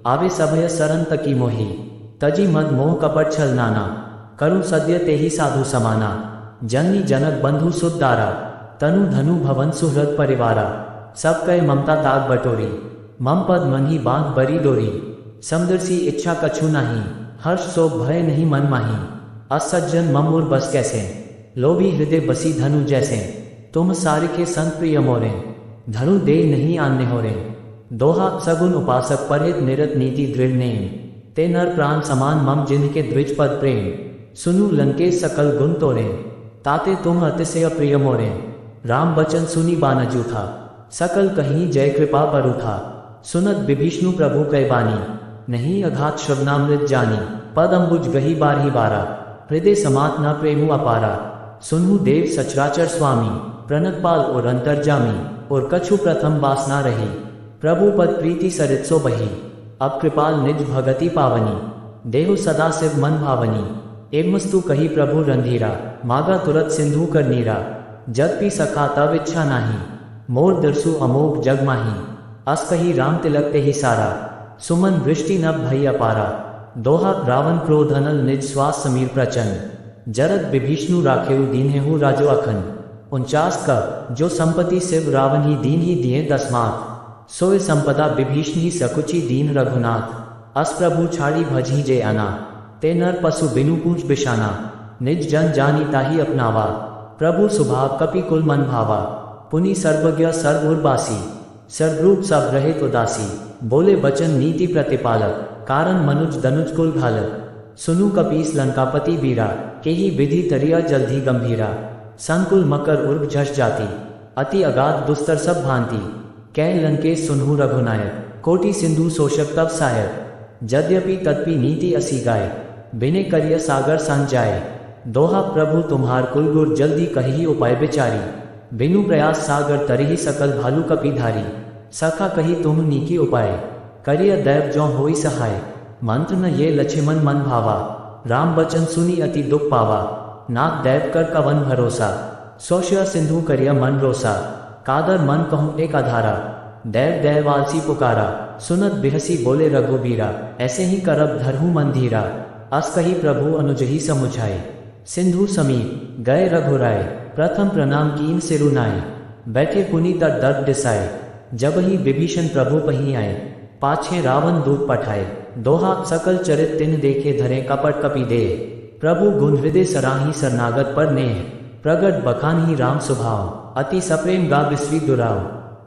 आवे सभय सरन तकी मोही। तजी मद मोह कपट छल नाना, करु सद्य तेहि साधु समाना। जननी जनक बंधु सुदारा, तनु धनु भवन सुहृद परिवारा। सब कय ममता ताग बटोरी, मम पद मनहि बांध बरी डोरी। समदर्शी इच्छा कछु नाही, हर्ष शोक भय नहीं मन माही। असज्जन ममूर बस कैसे, लोभी हृदय बसी धनु जैसे। तुम सारिके संत प्रिय मोरे, धनु दे नहीं आन्ने हो रे। दोहा सगुन उपासक परहित निरत नीति दृढ़ नेम। ते नर प्राण समान मम जिनके द्विज पद प्रेम। सुनु लंकेश सकल गुण तोरे, ताते तुम अतिशय प्रिय मोरे। राम बचन सुनी बानजू था, सकल कहीं जय कृपा बरु था। सुनत विभीषणु प्रभु कै बानी, नहीं अघात श्रवनामृत जानी। पद अम्बुज गही बारही बारा, हृदय समात न प्रेमु अपारा। सुनहु देव सचराचर स्वामी, प्रणतपाल और अंतर्जामी। और कछु प्रथम बासना रही, प्रभु पद प्रीति सरित सो बही। अब कृपाल निज भगति पावनी, देहु सदा शिव मन भावनी। एवमस्तु कही प्रभु रंधीरा, मागा तुरत सिंधु कर नीरा। जग पी सखा तब इच्छा नाही, मोर दर्शु अमोघ जग माही। अस कही राम तिलक ते ही सारा, सुमन वृष्टि नभ भई अपारा। दोहा रावण क्रोध अनल निज श्वास समीर प्रचंड। जरद विभीषणु राखेउ दीन्हेहु राजो अखंड। 49 का जो संपत्ति शिव रावण ही दीन ही दिए 10 मात। सोय संपदा विभीषण ही सकुचि दीन रघुनाथ। अस प्रभु छाड़ी भजही जे अना, ते नर पशु बिनु पूछ बिशाना। निज जन जानी ताही अपनावा, प्रभु सुभाव कपि कुल मन भावा। पुनि सर्वज्ञ सर्व उर्बासी, सर्वरूप सब रहित उदासी। बोले बचन नीति प्रतिपालक, कारण मनुज दनुज कुल घालक। सुनु कपीस लंकापति बीरा, केही विधि तरिया जल्दी गंभीरा। संकुल मकर उर्ग झष जाति, अति अगाध दुस्तर सब भांति। कह लंकेश सुनहु रघुनायक, कोटि सिंधु शोषक तब सहायक। यद्यपि तत्पि नीति असी गाय, बिने करिय सागर संग जाए। दोहा प्रभु तुम्हार कुल गुर जल्दी कही उपाय बिचारी। बिनु प्रयास सागर तरिही सकल भालू कपीधारी। सखा कही तुम नीकी उपाय, करिय दैव जो होई सहाय। मंत्र न ये लक्ष्मण मन भावा, राम बचन सुनी अति दुख पावा। नाक दैव कर कवन भरोसा, सौश्य सिंधु करिय मन रोसा। कादर मन कहूँ एक आधारा, दैव दैवालसी पुकारा, सुनत बिहसी बोले रघुबीरा, ऐसे ही करब धरहु मन धीरा, अस कही प्रभु अनुजही समुझाए। सिंधु समीप गए रघुराय, प्रथम प्रणाम कीन सिरुनाए, बैठे पुनि तर दर्द दिसाए, जब ही विभीषण प्रभु पही आए, पाछे रावण दूत पठाए, दोहा सकल चरित तिन देखे धरे कपट कपि दे, प्रभु गुण हृदय सराही सरनागत पर नेह, प्रगट बखान ही राम स्वभाव, अति सप्रेम गा बिस्वी दुराव,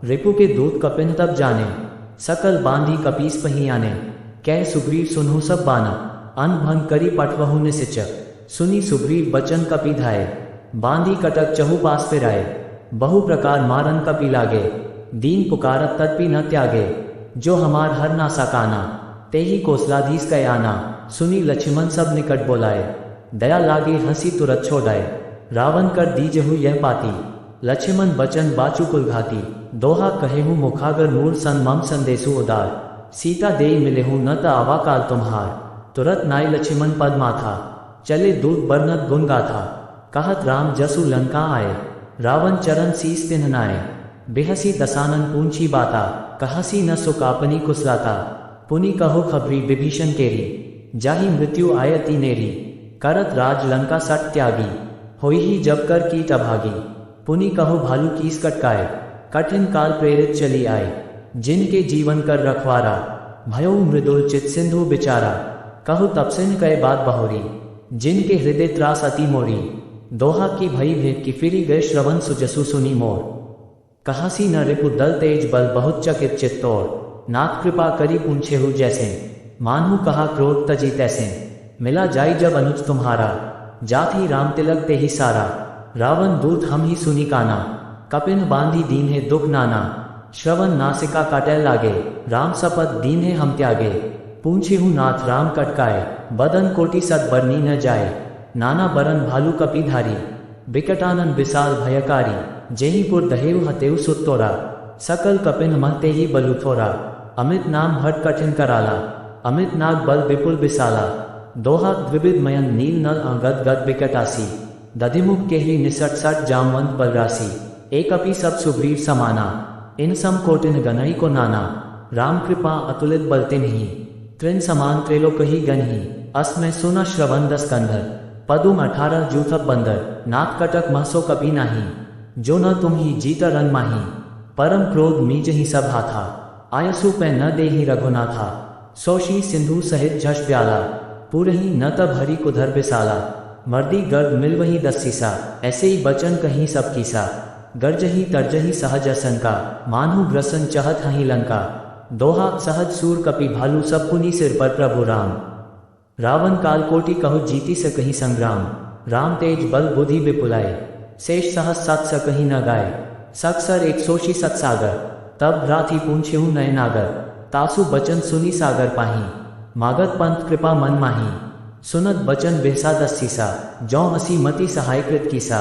रिपु के दूत कपिन तब जाने, सकल बांधी कपीस पही आने, कह सुग्रीव सुनहु सब बाना, अन भंग करी पठवहु निसिच, सुनी सुग्रीव बचन कपि धाये, बांधी कटक चहु पास फिराए, बहु प्रकार मारन कपि लागे, दीन पुकारत तत्पि न त्यागे, जो हमार हर ना सकाना, तेहि कोसलाधीस कै आना, सुनी लक्ष्मण सब निकट बोलाए, दया लागे हंसी तुरत छोड़ाए, रावण कर दीजहु यह पाती, लक्ष्मण बचन बाचु कुलघाती, दोहा कहेहु मुखागर मूल सन मम संदेशु उदार, सीता देई मिलेहु न त आवा काल तुम्हार, तुरत नाई लक्ष्मण पद माथा, चले दूत बरनत गुण गाथा, कहत राम जसु लंका आए, रावण चरण सीस तिन्ह नाए, बेहसी दसानन पूंछी बाता, कहसी न सुख आपनी कुसलाता, पुनि कहो खबरी विभीषण केरी, जाहि मृत्यु आयति नेरी, करत राज लंका सट त्यागी, होई ही जब कर कीट अभागी, पुनि कहो भालू कीस कटकाए, कठिन काल प्रेरित चली आए, जिनके जीवन कर रखवारा, भयो मृदुल चित सिंधु बिचारा, कहु तपसिन कह बात बहोरी, जिनके हृदय त्रास अति मोरी, दोहा की भई भेद की फिरी गए श्रवण सुजसु सुनी मोर, कहासी न रिपु दल तेज बल बहुत चकित चित्तौर, नाथ कृपा करी पूछेहु जैसे, मानहु कहा क्रोध तजी तैसे, मिला जाई जब अनुज तुम्हारा, जाति राम तिलक ते ही सारा, रावण दूत हम ही सुनी काना, कपिन बांधी दीन है दुख नाना, श्रवण नासिका काटे लागे, राम सपत दीन है हम त्यागे, पूछेहु नाथ राम कटकाए, बदन कोटि सत बरनी न जाए, नाना बरन भालू कपि धारी, बिकटानन विशाल भयकारी, जेहीपुर दहेव हतेउ सुतोरा, सकल कपिन महते ही बलु थोरा, अमित नाम हट कठिन कराला, अमित नाग बल विपुल बिसाला, दोहा द्विविध मयन नील नल अंगद गद बिकटासी, दधिमुख केहली निसट सट जामवंत बलरासी, एक अपि सब सुग्रीव समाना, इन सम कोटिन गनई को नाना, राम कृपा अतुलित बलतिन ही, त्रिन समान त्रिलोक ही गनही, अस्मय सुना श्रवण दस कंधर, पदुम 18 जूथप बंदर, नाथ कटक महसो कपि नाही, जो न तुम ही जीत रन माही, परम क्रोध मीज ही सब हाथा, आयसु पै न दे ही रघुनाथा, सोशी सिंधु सहित झश ब्याला, पूरही न तब हरि कुधर बिसाला, मर्दी गर्द मिल वही दस्सीसा, ऐसे ही बचन कहीं सब कीसा, गर्जही तर्जही सहज असंका, मानहु ग्रसन चहत हही लंका, दोहा सहज सूर कपि भालू सब पुनि सिर पर प्रभु राम, रावण काल कोटि कहो जीती से कहीं संग्राम, राम तेज बल बुद्धि विपुलाए, शेष सहस सत स कहीं न गाए, सकसर एक सोशी सतसागर, तब भ्राति पूछेहु नय नागर, तासु बचन सुनी सागर पाही, मागत पंथ कृपा मन माही, सुनत बचन बेसा दस्सीसा, जौ हसी मति सहाय कृत कीसा,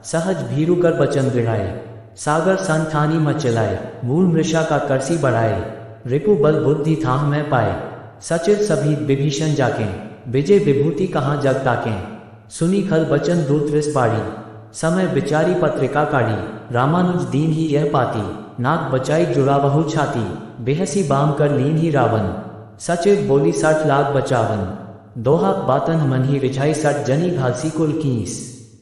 सहज भीरु कर बचन दृढ़ाए, सागर संठानी मचलाए, मूल मृषा का करसी बढ़ाए, रिपु बल बुद्धि थाह में पाए, सचिर सभी विभीषण जाके, विजय विभूति कहाँ जग ताके, सुनी खल बचन दूत रिस बाड़ी, समय विचारी पत्रिका काढ़ी, रामानुज दीन ही यह पाती, नाक बचाई जुड़ा बहु छाती, बेहसी बाम कर लीन ही रावण, सचिव बोली 60 लाख बचावन, दोहा बातन मन ही रिझाई 60 जनी घालसी कुल कीस,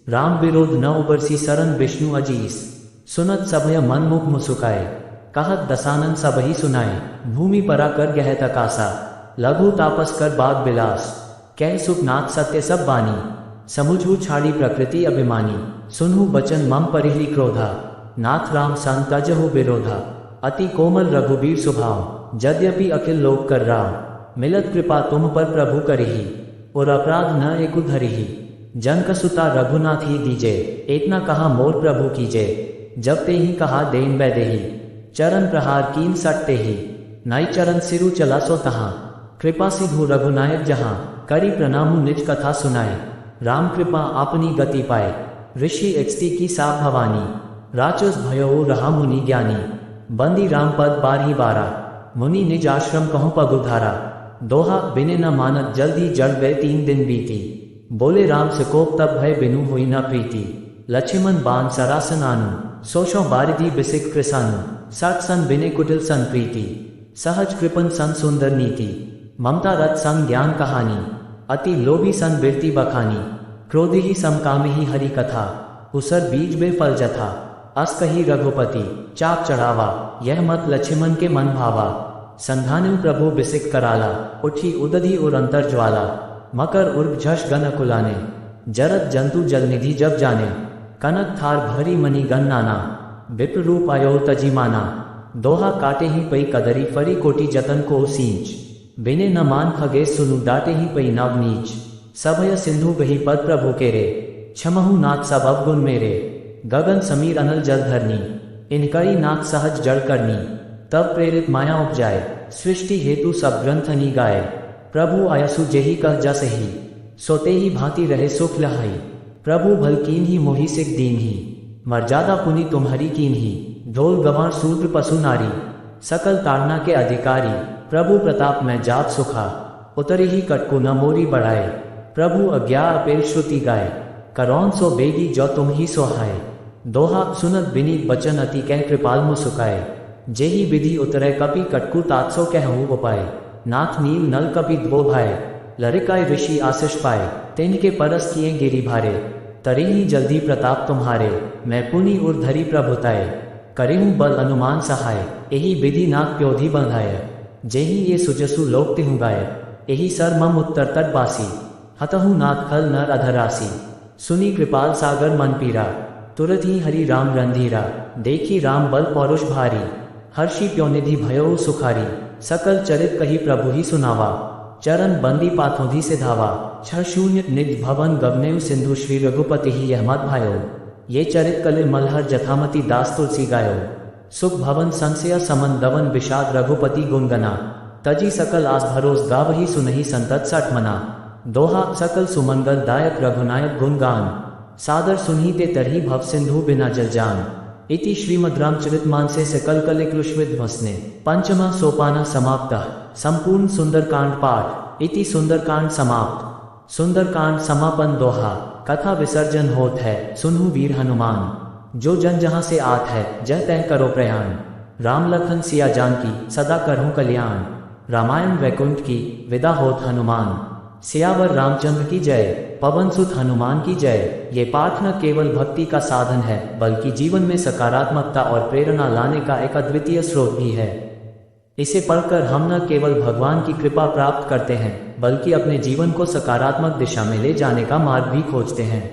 राम विरोध न उबरसी सरन विष्णु अजीस, सुनत सभय मन मुख मुसुकाए, कहत दसानन सबही सुनाए, भूमि परा कर गह तकासा, लघु तापस कर बाग बिलास, कह सुख नाथ सत्य सब बानी, समुझू छाड़ी प्रकृति अभिमानी, सुनहु बचन मम परिहली क्रोधा, नाथ राम संग तजहु विरोधा, अति कोमल रघुबीर स्वभाव, यद्यपि अखिल लोक कर राव, मिलत कृपा तुम पर प्रभु करिही, और अपराध न एकु धरिही, जनक सुता रघुनाथ ही दीजे, एक न कहा मोर प्रभु कीजे, जब ते ही कहा देन बैदेही, चरण प्रहार कीन सटते ही, नाई चरण सिरु चला सो तहाँ, कृपा सिधु रघुनायक जहाँ, करी प्रणामु निज कथा सुनाए, राम कृपा आपनी गति पाए, ऋषि एक्सती की साप भवानी, राचस भयो रहा मुनि ज्ञानी, बंदी राम पद बारही बारा, मुनि निज आश्रम कहूँ पगुधारा, दोहा बिने न मानत जल्दी जड़ गए 3 दिन बीती, बोले राम सिकोप तब भय बिनु हुई न प्रीति, लक्ष्मण बाण सरासन आनु, सोशों बारिधि बिसिक कृसानु, सट सन बिने कुटिल सन प्रीति, सहज कृपन सन सुंदर नीति, ममता रत सन ज्ञान कहानी, अति लोभी सन बिरती बखानी, क्रोधी ही समकामी ही हरि कथा, उसर बीज बे फल जथा, अस कही रघुपति, चाप चढ़ावा, यह मत लक्ष्मण के मन भावा, संधानु प्रभु बिसिक कराला, उठी उदधि और अंतर ज्वाला, मकर उर्ग झष गन अकुलाने, जरत जंतु जलनिधि जब जाने, कनक थार भरी मणि गन नाना, विप्र रूप आयो तजी माना, दोहा काटे ही पई कदरी फरी कोटि जतन को सींच, बिने न मान खगे सुनु डाटे ही पई नव नीच, सभय सिंधु बही पद प्रभु केरे, क्षमहु नाथ सब अवगुण मेरे, गगन समीर अनल जल धरनी, इनकरी नाथ सहज जड़ करनी, तब प्रेरित माया उपजाए, सृष्टि हेतु सब ग्रंथनी गाए, प्रभु आयसु जेहि कह जसहि, सोते ही भांति रहे सुख लहाई, प्रभु भल कीन ही मोहि सिख दीन ही, मर्यादा पुनि तुम्हारी कीन ही, ढोल गंवार शूद्र पशु नारी, सकल ताड़ना के अधिकारी, प्रभु प्रताप में जात सुखा, उतरी ही कटकु न मोरी बढ़ाए, प्रभु अज्ञा अपेल श्रुति गाए, करौन सो बेगी जो तुम ही सोहाए, दोहा सुनत बिनीत बचन अति कह कृपाल मुसुकाए, जेहि विधि उतरे कपि कटकु तात्सो कहूँ उपाय, नाथ नील नल कपि द्वो भाए, लरिकाय ऋषि आशीष पाए, तिनके परस किए गिरी भारे, तरी ही जल्दी प्रताप तुम्हारे, मैं पुनि उर धरी प्रभुताए, करिहूँ बल अनुमान सहाय, एहि विधि नाक प्योधि बंधाय, जेहि ये सुजसु लोक तिहु गाय, एहि सर मम उत्तर तट बासी, हतहु नाथ खल नर अधरासी, सुनी कृपाल सागर मन पीरा, तुरत ही हरि राम रंधीरा, देखी राम बल पौरुष भारी, हर्षि प्योनिधि भयो सुखारी, सकल चरित कही प्रभु ही सुनावा, चरण बंदी पाथोधि से धावा, छह शून्य निज भवन गगनेव सिंधु श्री रघुपति ही यह मत भायो, ये चरित कले मलहर जथामति दास तुलसी गायो, सुख भवन संशय समन दवन विषाद रघुपति गुणगना, तजी सकल आस भरोस गावही सुनहि संतत सठ मना, दोहा सकल सुमंगल दायक रघुनायक गुणगान, सादर सुनहि ते तरही भव सिंधु बिना जल जान, इति श्रीमद् रामचरितमानसे सकल कले कृष्विद भस्ने, पंचमा सोपाना समाप्ता, संपूर्ण सुंदरकांड पाठ, इति सुंदरकांड समाप्त। सुंदरकांड समापन दोहा, कथा विसर्जन होत है, सुनहु वीर हनुमान, जो जन जहाँ से आत है, जह तह करो प्रयाण, राम लखन सिया जानकी, सदा करहु कल्याण, रामायण वैकुंठ की, विदा होत हनुमान, सियावर रामचंद्र की जय, पवन सुत हनुमान की जय। ये पाठ न केवल भक्ति का साधन है, बल्कि जीवन में सकारात्मकता और प्रेरणा लाने का एक अद्वितीय स्रोत भी है। इसे पढ़कर हम न केवल भगवान की कृपा प्राप्त करते हैं, बल्कि अपने जीवन को सकारात्मक दिशा में ले जाने का मार्ग भी खोजते हैं।